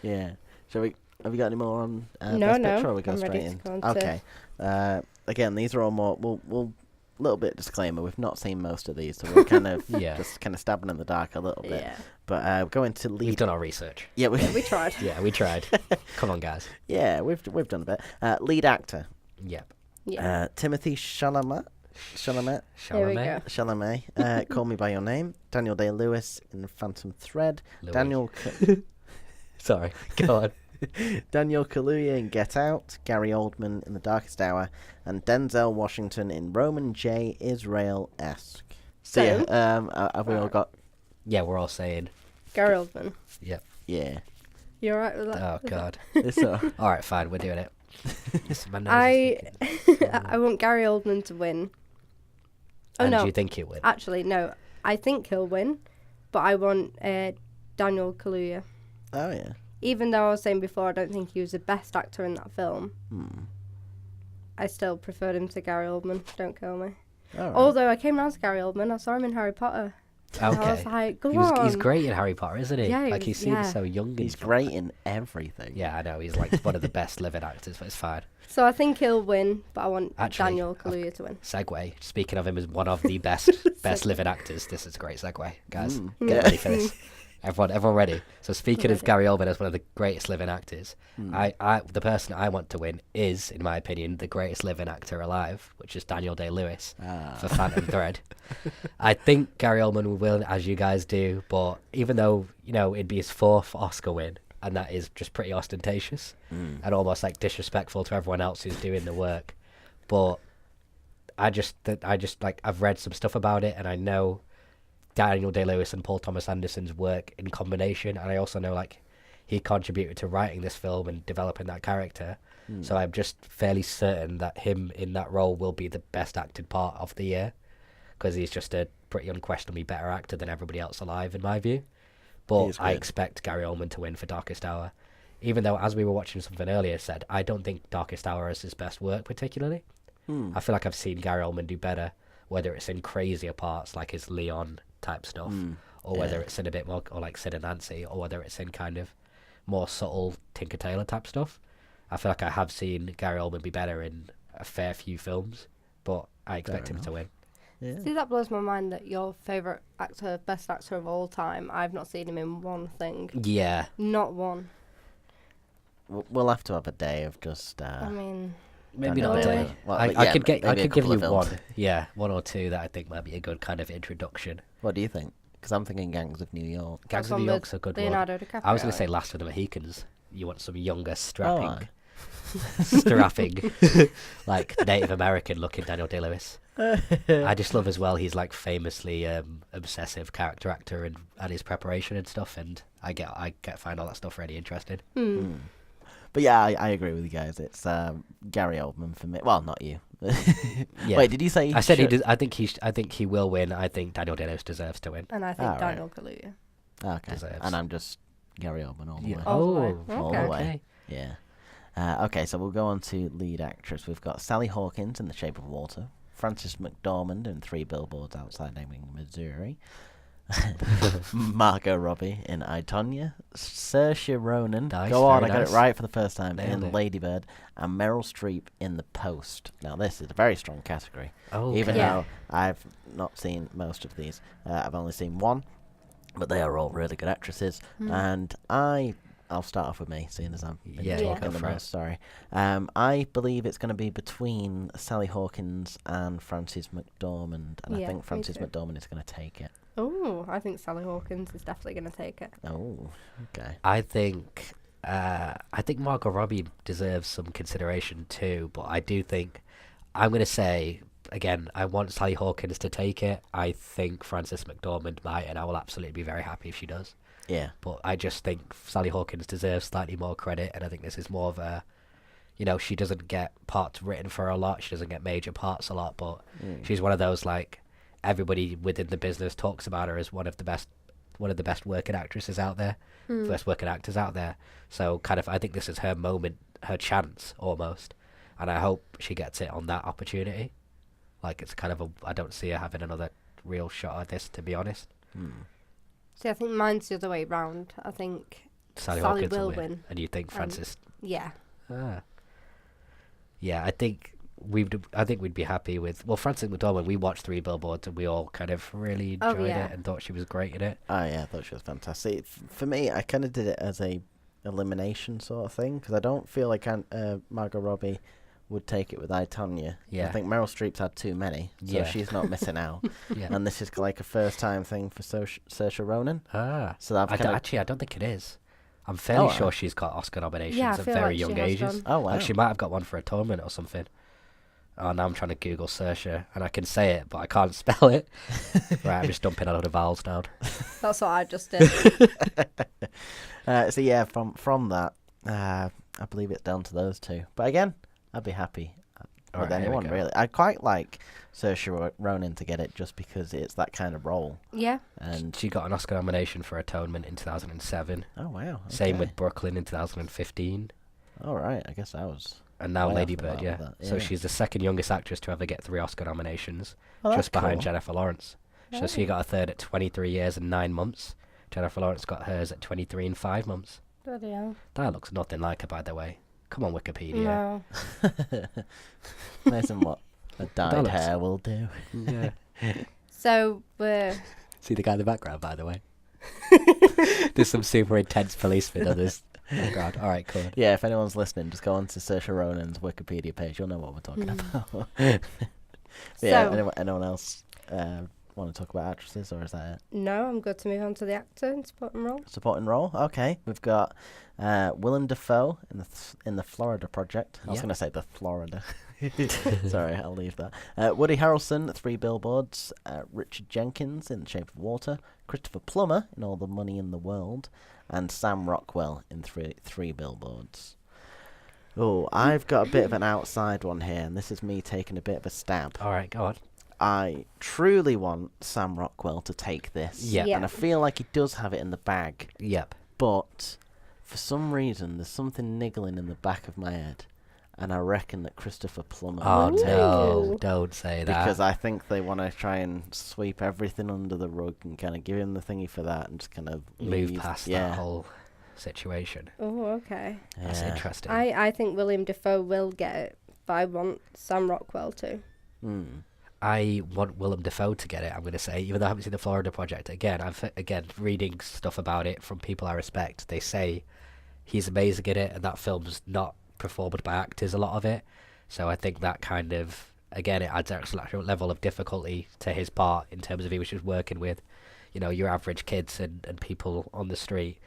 Yeah. Have you got any more on No, Best no, Picture, or we go I'm straight ready to in? go on to- Okay. Again, these are all more. We'll little bit disclaimer. We've not seen most of these, so we're kind of Yeah. just kind of stabbing in the dark a little bit. Yeah. But we're going to lead. We've done our research. Yeah, We tried. Yeah, we tried. Come on, guys. yeah, we've done a bit. Lead actor. Yep. Yeah. Timothy Chalamet. There we go. Chalamet. Call Me by Your Name. Daniel Day-Lewis in Phantom Thread. Louis. Sorry. Go on. Daniel Kaluuya in Get Out, Gary Oldman in The Darkest Hour, and Denzel Washington in Roman J. Israel-esque. So yeah, have we all got? Yeah, we're all saying. Gary Oldman. Yep. Yeah. You alright with that? Oh, God. It's All right, fine. We're doing it. My nose I want Gary Oldman to win. Oh and no. do you think he would? Actually, no. I think he'll win, but I want Daniel Kaluuya. Oh yeah. Even though I was saying before I don't think he was the best actor in that film, I still preferred him to Gary Oldman. Don't kill me. All right. Although I came round to Gary Oldman, I saw him in Harry Potter. And I was Okay. like, go on. He's great in Harry Potter, isn't he? Yeah, Like, he seems yeah. so young. and He's stuff. great in everything. Yeah, I know. He's like one of the best living actors, but it's fine. So I think he'll win, but I want Actually, Daniel Kaluuya to win. Segue. Speaking of him as one of the best living actors, this is a great segue, guys. Get Yeah. ready for this. Everyone ready. So speaking of Gary Oldman as one of the greatest living actors, the person I want to win is, in my opinion, the greatest living actor alive, which is Daniel Day-Lewis for Phantom Thread. I think Gary Oldman will win, as you guys do, but even though, you know, it'd be his 4th Oscar win, and that is just pretty ostentatious and almost like disrespectful to everyone else who's doing the work. But I just like, I've read some stuff about it, and I know Daniel Day-Lewis and Paul Thomas Anderson's work in combination, and I also know, like, he contributed to writing this film and developing that character. So I'm just fairly certain that him in that role will be the best acted part of the year, because he's just a pretty unquestionably better actor than everybody else alive, in my view. But I expect Gary Oldman to win for Darkest Hour, even though, as we were watching something earlier, said I don't think Darkest Hour is his best work particularly. I feel like I've seen Gary Oldman do better, whether it's in crazier parts like his Leon type stuff, or whether it's in a bit more, or like Sid and Nancy, or whether it's in kind of more subtle Tinker Tailor type stuff. I feel like I have seen Gary Oldman be better in a fair few films, but I expect him to win. Yeah. See, that blows my mind that your favourite actor, best actor of all time, I've not seen him in one thing. Yeah. Not one. We'll have to have a day of just. I mean, Maybe Daniel not a Day-Lewis. day. Well, I yeah, could maybe a give couple you of films. one. Yeah, one or two that I think might be a good kind of introduction. What do you think? Because I'm thinking Gangs of New York. Gangs that's of New one York's a good Leonardo one. DiCaprio. I was going to say Last of the Mohicans. You want some younger, strapping, aye. strapping, like Native American looking Daniel Day-Lewis. I just love as well. He's like famously obsessive character actor and his preparation and stuff, and I find all that stuff really interesting. But yeah, I agree with you guys. It's Gary Oldman for me. Well, not you. Yeah. Wait, did you say? I said he should- does. I think he will win. I think Daniel Day-Lewis deserves to win. And I think Ah, right. Daniel Kaluuya. Okay, deserves. and I'm just Gary Oldman all the Yeah. way. All the way. All the Okay. way. Yeah. Okay, so we'll go on to lead actress. We've got Sally Hawkins in The Shape of Water, Frances McDormand in 3 Billboards Outside Ebbing, Missouri, Margot Robbie in I, Tonya, Saoirse Ronan, Nice, go on, I very got nice. it right for the first time, Nailed in it. Lady Bird, and Meryl Streep in The Post. Now, this is a very strong category. Oh, Even Yeah. though I've not seen most of these, I've only seen one, but they are all really good actresses. And I'll start off with me, seeing as I'm Yeah, Yeah. talking go the for it. most. Sorry. I believe it's going to be between Sally Hawkins and Frances McDormand, and I Yeah, think me Frances too. McDormand is going to take it. Oh, I think Sally Hawkins is definitely going to take it. Oh, okay. I think Margot Robbie deserves some consideration too, but I do think I'm going to say again I want Sally Hawkins to take it. I think Frances McDormand might, and I will absolutely be very happy if she does. Yeah. But I just think Sally Hawkins deserves slightly more credit, and I think this is more of a, she doesn't get parts written for her a lot. She doesn't get major parts a lot, but she's one of those like everybody within the business talks about her as one of the best working actresses out there, best working actors out there. So kind of, I think this is her moment, her chance almost, and I hope she gets it on that opportunity. Like it's kind of I don't see her having another real shot at this, to be honest. See, I think mine's the other way round. I think Sally Sally Hawkins will will win, win. and you think Frances? yeah. Yeah, I think we'd be happy with. Well, Frances McDormand, we watched 3 Billboards and we all kind of really Oh, enjoyed yeah. it and thought she was great in it. Oh, yeah, I thought she was fantastic. For me, I kind of did it as a elimination sort of thing, because I don't feel like Margot Robbie would take it with I, Tonya. Yeah. I think Meryl Streep's had too many, so Yeah. she's not missing out. Yeah. And this is like a first-time thing for Saoirse Ronan. So I've kinda- actually, I don't think it is. I'm fairly Oh, sure she's got Oscar nominations Yeah, I at feel very like young she has ages. done. Oh, wow. Like she might have got one for Atonement or something. Oh, now I'm trying to Google Saoirse, and I can say it, but I can't spell it. Right, I'm just dumping a lot of vowels down. That's what I just did. So yeah, from that, I believe it's down to those two. But again, I'd be happy with Alright, here we anyone go. really. I quite like Saoirse Ronan to get it just because it's that kind of role. yeah. And She got an Oscar nomination for Atonement in 2007. oh wow, Same okay. with Brooklyn in 2015. All right, I guess I was. And now way off Lady the Bird, mark yeah. with that, So yeah. she's the second youngest actress to ever get 3 Oscar nominations, Oh, that's just behind cool. Jennifer Lawrence. So she got a third at 23 years and 9 months. Jennifer Lawrence got hers at 23 and 5 months. Bloody hell. That looks nothing like her, by the way. Come on, Wikipedia. No. Nice and what a dyed looks- hair will do. Yeah. So we're See the guy in the background, by the way? There's some super intense policeman on this background. All right, cool. Yeah, if anyone's listening, just go on to Saoirse Ronan's Wikipedia page. You'll know what we're talking about. But yeah, So- anyone else want to talk about actresses, or is that it? no. I'm good to move on to the actor in supporting role. Supporting role. Okay, we've got Willem Dafoe in the Florida Project. I was Yeah. going to say the Florida. Sorry, I'll leave that. Woody Harrelson, 3 Billboards. Richard Jenkins in The Shape of Water. Christopher Plummer in All the Money in the World, and Sam Rockwell in Three Billboards. Oh, I've got a bit of an outside one here, and this is me taking a bit of a stab. All right, go on. I truly want Sam Rockwell to take this. Yep. Yeah. And I feel like he does have it in the bag. Yep. But for some reason, there's something niggling in the back of my head. and I reckon that Christopher Plummer Oh will take no! it. Don't say that. Because I think they want to try and sweep everything under the rug and kind of give him the thingy for that and just kind of move past that whole situation. Oh, okay. That's interesting. I think William Dafoe will get it, but I want Sam Rockwell to. I want Willem Dafoe to get it, I'm going to say, even though I haven't seen the Florida Project. Again, reading stuff about it from people I respect. They say he's amazing in it, and that film's not performed by actors, a lot of it. So I think that kind of, again, it adds an extra level of difficulty to his part in terms of he was just working with, your average kids and people on the street.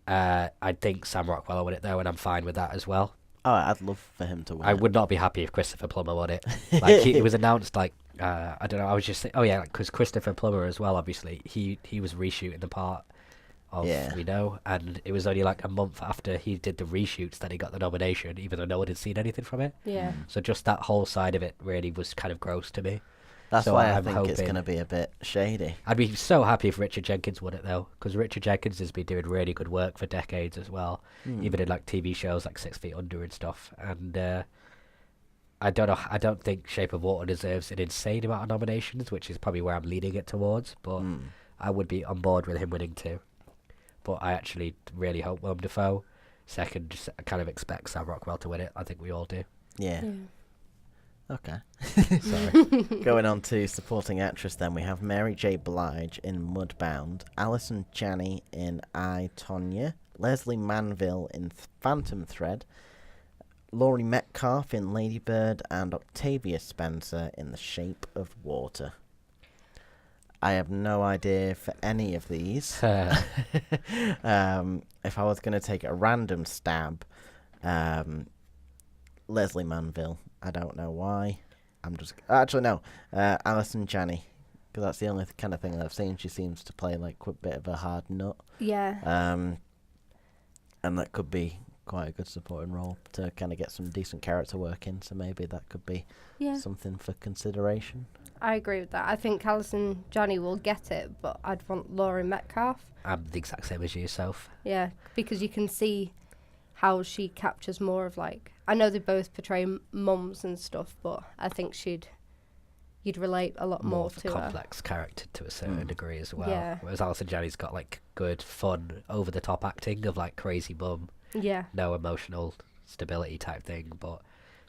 I think Sam Rockwell will win it, though, and I'm fine with that as well. Oh, I'd love for him to win. I would not be happy if Christopher Plummer won it. Like it was announced, like I don't know. I was just because Christopher Plummer as well. Obviously, he was reshooting the part of We Know, and it was only like a month after he did the reshoots that he got the nomination, even though no one had seen anything from it. Yeah. So just that whole side of it really was kind of gross to me. That's So why I I'm think it's hoping- going to be a bit shady. I'd be so happy if Richard Jenkins won it though, because Richard Jenkins has been doing really good work for decades as well, even in like TV shows like 6 Feet Under and stuff. And I don't know. I don't think Shape of Water deserves an insane amount of nominations, which is probably where I'm leaning it towards. But I would be on board with him winning too. But I actually really hope Willem Dafoe. Second, just I kind of expect Sam Rockwell to win it. I think we all do. Yeah. Okay. Sorry. Going on to supporting actress, then we have Mary J. Blige in Mudbound, Alison Janney in I, Tonya, Leslie Manville in Phantom Thread, Laurie Metcalf in Lady Bird, and Octavia Spencer in The Shape of Water. I have no idea for any of these. If I was going to take a random stab, Leslie Manville. I don't know why. I'm just... Actually, no. Alison Janney. Because that's the only kind of thing that I've seen. She seems to play like a bit of a hard nut. Yeah. And that could be quite a good supporting role to kind of get some decent character work in. So maybe that could be something for consideration. I agree with that. I think Alison Janney will get it, but I'd want Laurie Metcalf. I'm the exact same as yourself. Yeah, because you can see how she captures more of like... I know they both portray mums and stuff, but I think you'd relate a lot more of a to her. complex character to a certain degree as well. Yeah. Whereas Alison Janney's got like good, fun, over the top acting of like crazy mum, Yeah. no emotional stability type thing, but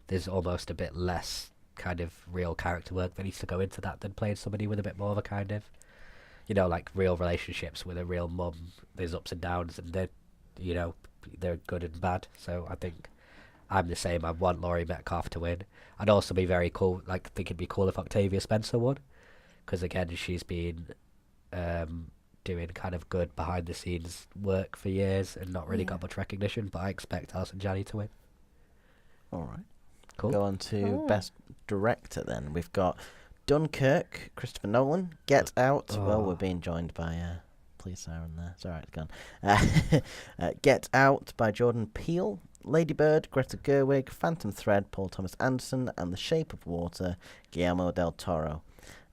there's almost a bit less kind of real character work that needs to go into that than playing somebody with a bit more of a kind of, like real relationships with a real mum. There's ups and downs, and they're good and bad. So I think I'm the same. I want Laurie Metcalf to win. I'd also be very cool. Like, think it'd be cool if Octavia Spencer won, because again, she's been doing kind of good behind the scenes work for years and not really got much recognition. But I expect Alison Janney to win. All right. Cool. Go on to Best Director then. We've got Dunkirk, Christopher Nolan. Get Out. Well, we're being joined by police siren there. It's all right, it's gone. Get Out by Jordan Peele. Lady Bird, Greta Gerwig. Phantom Thread, Paul Thomas Anderson. And The Shape of Water, Guillermo del Toro.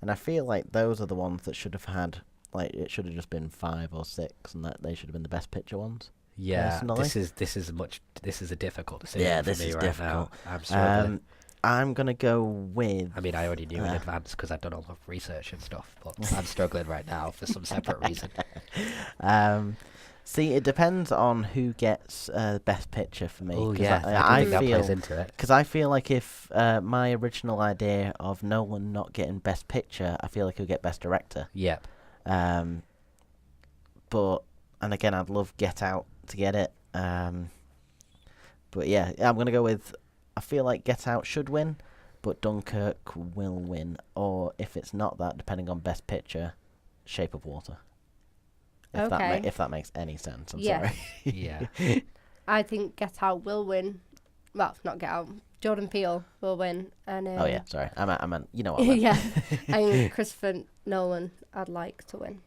And I feel like those are the ones that should have had, like, it should have just been 5 or 6, and that they should have been the Best Picture ones. Yeah, personally. this is a difficult decision. Yeah, for this me is right difficult. Now. I'm struggling. I'm gonna go with. I mean, I already knew in advance because I've done all the research and stuff, but I'm struggling right now for some separate reason. See, it depends on who gets Best Picture for me. Oh 'cause yeah, I think that feel plays into it. because I feel like if my original idea of Nolan not getting Best Picture, I feel like he'll get Best Director. Yep. But and again, I'd love Get Out to get it. But yeah, I'm gonna go with. I feel like Get Out should win, but Dunkirk will win. Or if it's not that, depending on Best Picture, Shape of Water. If that makes any sense, I'm sorry. Yeah. I think Get Out will win. Well, not Get Out. Jordan Peele will win. And Oh yeah, sorry. I meant you know what I meant. yeah. And Christopher Nolan, I'd like to win.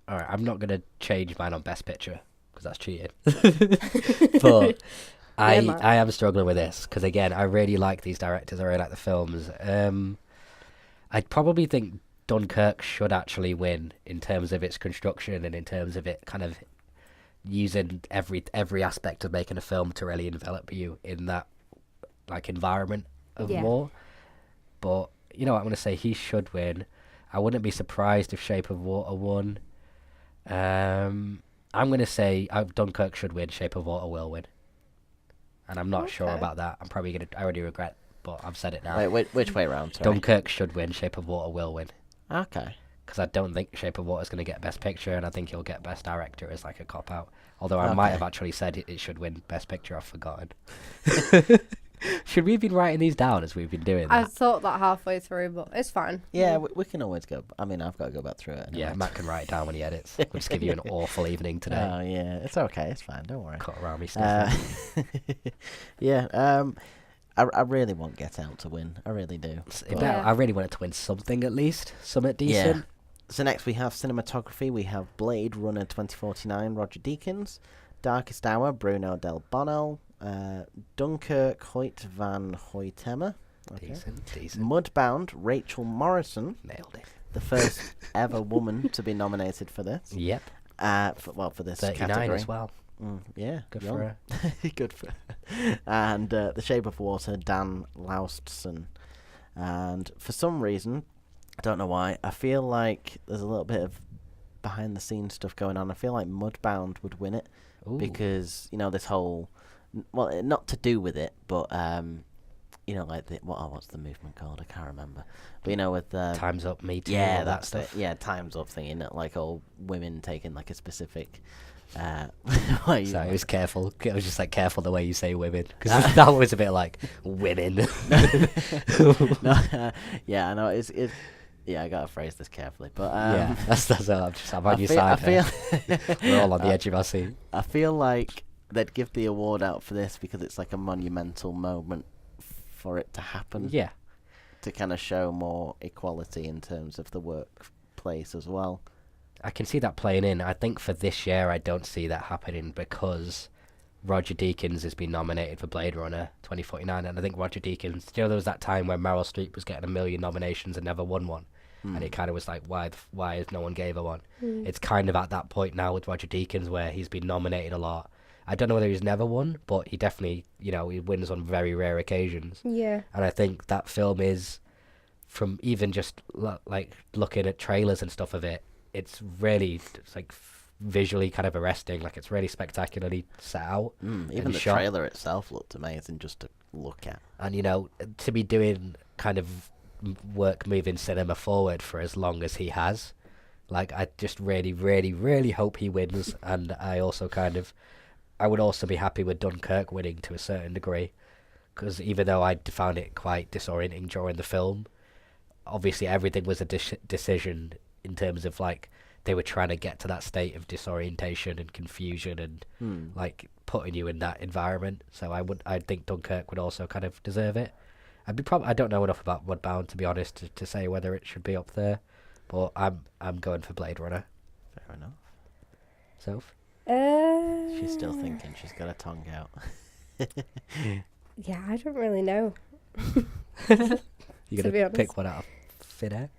All right, I'm not gonna change mine on Best Picture because that's cheating. But I am struggling with this because again, I really like these directors. I really like the films. I'd probably think Dunkirk should actually win in terms of its construction and in terms of it kind of using every aspect of making a film to really envelop you in that like environment of Yeah. war. But you know what, I'm gonna say he should win. I wouldn't be surprised if Shape of Water won. I'm gonna say Dunkirk should win. Shape of Water will win, and I'm not sure Okay. about that. I'm probably gonna. I already regret, but I've said it now. Wait, which way round? Sorry. Dunkirk should win. Shape of Water will win. Okay. Because I don't think Shape of Water is going to get Best Picture, and I think he'll get Best Director as like a cop out. Although I might Okay. have actually said it should win Best Picture. I've forgotten. Should we have been writing these down as we've been doing I that? thought that halfway through, but it's fine. Yeah, we can always go. I mean, I've got to go back through it. Anyway. Yeah, Matt can write it down when he edits. We'll just give you an awful evening today. Oh yeah, it's okay. It's fine. Don't worry. Cut around me sniffing. Yeah. I really want Get Out to win. I really do. But- Yeah. I really wanted to win something at least. Something decent. Yeah. So next we have cinematography. We have Blade Runner 2049, Roger Deakins. Darkest Hour, Bruno Del Bono. Dunkirk, Hoyt van Hoytema. Okay. Decent. Mudbound, Rachel Morrison, Nailed it. the first ever woman to be nominated for this. Yep. For this 39 category. as well. Yeah, Good young. for her. Good for her. And The Shape of Water, Dan Laustsen. And for some reason, I don't know why, I feel like there's a little bit of behind the scenes stuff going on. I feel like Mudbound would win it Ooh. because, this whole, well, not to do with it, but, like what's the movement called? I can't remember. But, with Time's Up, Me Too, yeah, all that that's stuff. it. Yeah, Time's Up thing, innit? Like all women taking like a specific. So it was careful. It was just like careful the way you say women, because that was a bit like women. No, yeah, I know it's. Yeah, I gotta phrase this carefully, but Yeah, that's all. I'm on your side. We're all on the edge of our seat. I feel like they'd give the award out for this because it's like a monumental moment for it to happen. Yeah, To kind of show more equality in terms of the workplace as well. I can see that playing in. I think for this year, I don't see that happening because Roger Deakins has been nominated for Blade Runner 2049, and I think Roger Deakins. There was that time where Meryl Streep was getting 1 million nominations and never won one, and it kind of was like, why has no one gave her one? It's kind of at that point now with Roger Deakins where he's been nominated a lot. I don't know whether he's never won, but he definitely, he wins on very rare occasions. Yeah. And I think that film is, from even just like looking at trailers and stuff of it, it's like visually kind of arresting. Like it's really spectacularly set out. Even and the shot. trailer itself looked amazing just to look at. And to be doing kind of work moving cinema forward for as long as he has, like I just really, really, really hope he wins. And I also I would also be happy with Dunkirk winning to a certain degree, because even though I found it quite disorienting during the film, obviously everything was a decision in terms of like they were trying to get to that state of disorientation and confusion and like putting you in that environment. So I think Dunkirk would also kind of deserve it. I don't know enough about Mudbound to be honest to say whether it should be up there, but I'm going for Blade Runner. Fair enough. Soph? She's still thinking. She's got her tongue out. Yeah, I don't really know. You To be gonna honest. pick one out of thin air?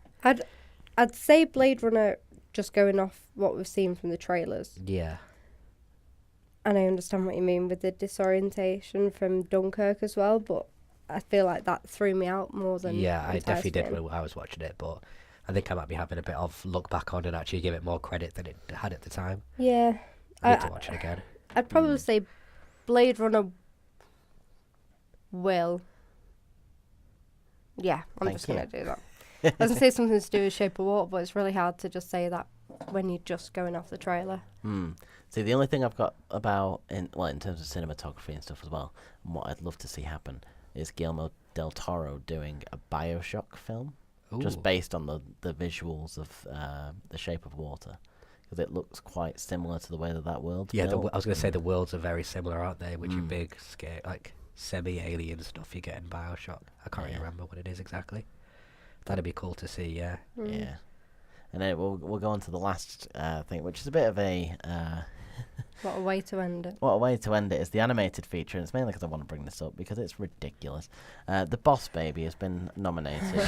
I'd say Blade Runner, just going off what we've seen from the trailers. Yeah. And I understand what you mean with the disorientation from Dunkirk as well, but I feel like that threw me out more than Yeah, I definitely did enticed me. when I was watching it, but I think I might be having a bit of look back on and actually give it more credit than it had at the time. Yeah. I need to watch it again. I'd probably say Blade Runner will. Yeah, I'm Thank just you. going to do that. I was going to say something to do with Shape of Water, but it's really hard to just say that when you're just going off the trailer. See, the only thing I've got about in terms of cinematography and stuff as well, and what I'd love to see happen is Guillermo del Toro doing a BioShock film, just Ooh. based on the visuals of The Shape of Water, because it looks quite similar to the way that world's Yeah, built. I was going to say the worlds are very similar, aren't they? With your big, scare, like semi-alien stuff you get in BioShock. I can't really remember what it is exactly. That'd be cool to see, yeah. Yeah. And then we'll go on to the last thing, which is a bit of a What a way to end it. what a way to end it is the animated feature, and it's mainly because I want to bring this up because it's ridiculous. The Boss Baby has been nominated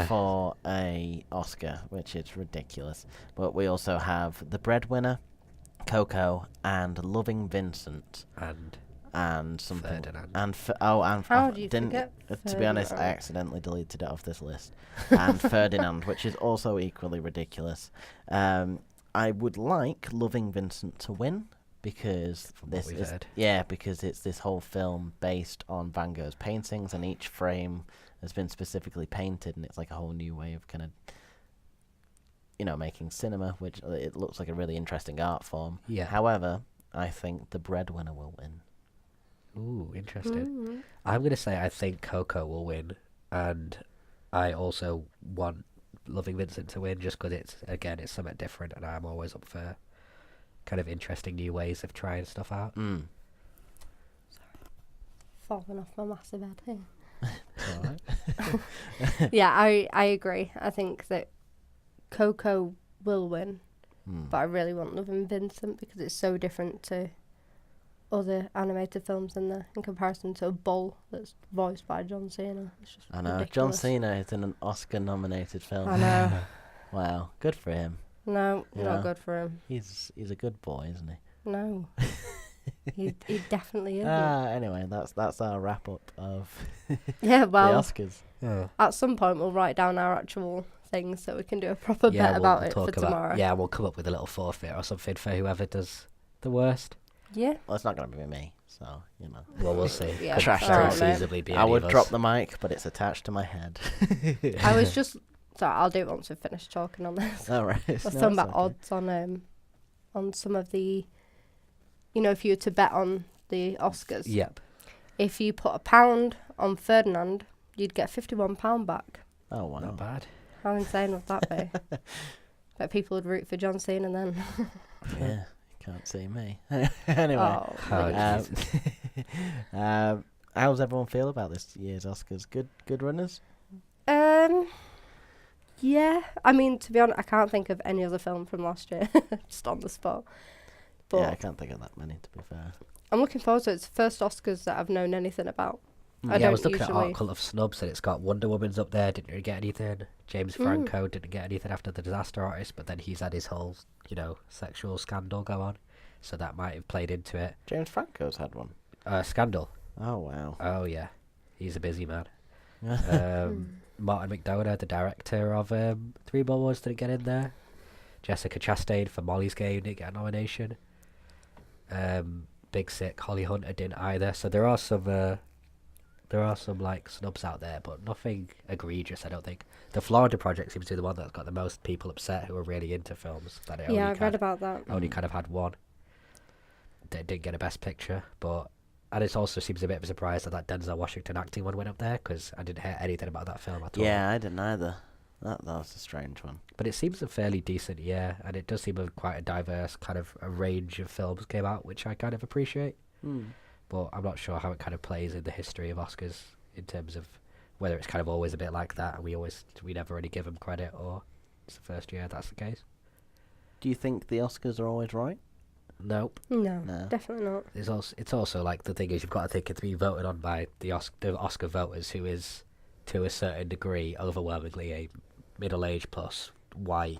for a Oscar, which is ridiculous. But we also have The Breadwinner, Coco, and Loving Vincent. And and something. Ferdinand. And How do you didn't. forget To be honest, I Ferdinand? accidentally deleted it off this list. And Ferdinand, which is also equally ridiculous. I would like Loving Vincent to win because From what we've heard. because it's this whole film based on Van Gogh's paintings, and each frame has been specifically painted, and it's like a whole new way of kind of, making cinema, which it looks like a really interesting art form. Yeah. However, I think the Breadwinner will win. Ooh, interesting. Mm. I'm going to say I think Coco will win, and I also want Loving Vincent to win just because it's something different, and I'm always up for kind of interesting new ways of trying stuff out. Mm. Falling off my massive head here. All right. Yeah, I agree. I think that Coco will win, Mm. but I really want Loving Vincent because it's so different to other animated films in comparison to a Bull that's voiced by John Cena. It's just I know. John ridiculous. Cena is in an Oscar-nominated film. I know. Wow, good for him. No, Yeah. not good for him. He's a good boy, isn't he? No. he definitely isn't. Anyway, that's our wrap up of Yeah, the well, Oscars. at some point we'll write down our actual things so we can do a proper bet about it for tomorrow. Yeah, we'll come up with a little forfeit or something for whoever does the worst. Yeah. Well, it's not going to be me, so Well, we'll see. Yeah, Could Trash very talk, mate. feasibly be I any would of drop us. the mic, but it's attached to my head. I was just... Sorry, I'll do it once we've finished talking on this. All right. I was talking about odds on some of the... if you were to bet on the Oscars. Yep. If you put £1 on Ferdinand, you'd get £51 back. Oh wow. Not bad. How insane would that be? Bet people would root for John Cena then. Yeah, you can't see me. Anyway, Oh, Oh, um, how's everyone feel about this year's Oscars? Good runners. Yeah. I mean, to be honest, I can't think of any other film from last year. Just on the spot. But Yeah, I can't think of that many, to be fair. I'm looking forward to it. It's the first Oscars that I've known anything about. Mm. I I don't was looking at usually... article of snubs and it's got Wonder Woman's up there, didn't really get anything. James Franco didn't get anything after The Disaster Artist, but then he's had his whole, sexual scandal go on. So that might have played into it. James Franco's had one. Scandal. Oh wow. Oh, yeah. He's a busy man. Martin McDonough, the director of Three Billboards, didn't get in there. Jessica Chastain for Molly's Game didn't get a nomination. Big Sick, Holly Hunter didn't either. So there are some like snubs out there, but nothing egregious, I don't think. The Florida Project seems to be the one that's got the most people upset who are really into films. That it Yeah, I've read about that. only kind of had one. They didn't get a Best Picture, and it also seems a bit of a surprise that Denzel Washington acting one went up there, because I didn't hear anything about that film at all. Yeah, I didn't either. That was a strange one. But it seems a fairly decent year, and it does seem quite a diverse kind of a range of films came out, which I kind of appreciate. But I'm not sure how it kind of plays in the history of Oscars in terms of whether it's kind of always a bit like that, and we never really give them credit, or it's the first year that's the case. Do you think the Oscars are always right? Nope. No, No. definitely not. It's also like the thing is you've got to think it's being voted on by the Oscar voters, who is to a certain degree overwhelmingly a middle-aged plus white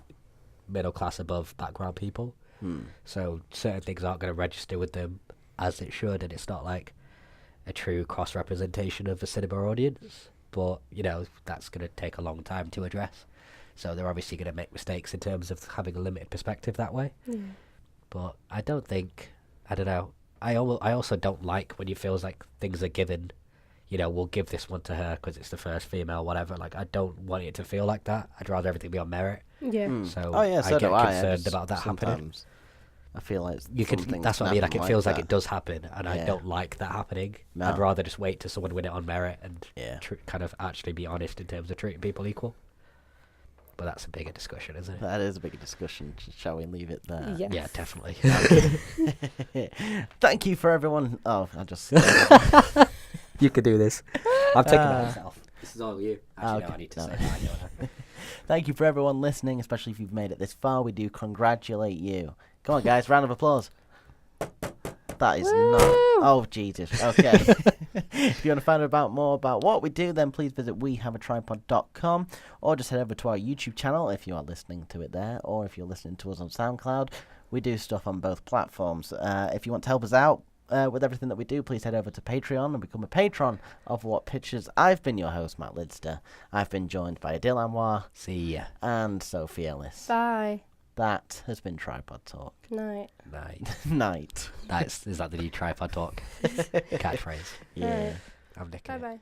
middle class above background people. So certain things aren't going to register with them as it should, and it's not like a true cross representation of the cinema audience. But that's going to take a long time to address. So they're obviously going to make mistakes in terms of having a limited perspective that way. But I don't know. I also don't like when it feels like things are given, we'll give this one to her because it's the first female, whatever. Like, I don't want it to feel like that. I'd rather everything be on merit. Yeah. So Oh yeah, so I get do I. concerned about that happening. Sometimes I feel like That's what I mean. Like, it feels like that. it does happen, and I Yeah. don't like that happening. No. I'd rather just wait till someone win it on merit and Yeah. kind of actually be honest in terms of treating people equal. But that's a bigger discussion, isn't it? That is a big discussion. Shall we leave it there? Yes. Yeah, definitely. Thank you for everyone. Oh, I just. You could do this. I'm taking it myself. This is all you. Actually, okay. no, I need to No. say that. I know. Thank you for everyone listening, especially if you've made it this far. We do congratulate you. Come on, guys, round of applause. That is not. Oh, Jesus. Okay. If you want to find out more about what we do, then please visit wehaveatripod.com, or just head over to our YouTube channel if you are listening to it there, or if you're listening to us on SoundCloud. We do stuff on both platforms. If you want to help us out, with everything that we do, please head over to Patreon and become a patron of What Pictures. I've been your host, Matt Lidster. I've been joined by Adil Anwar. See ya. And Sophie Ellis. Bye. That has been Tripod Talk. Night. Night. Is that the new Tripod Talk catchphrase? Yeah. I'm nicking it. Bye-bye.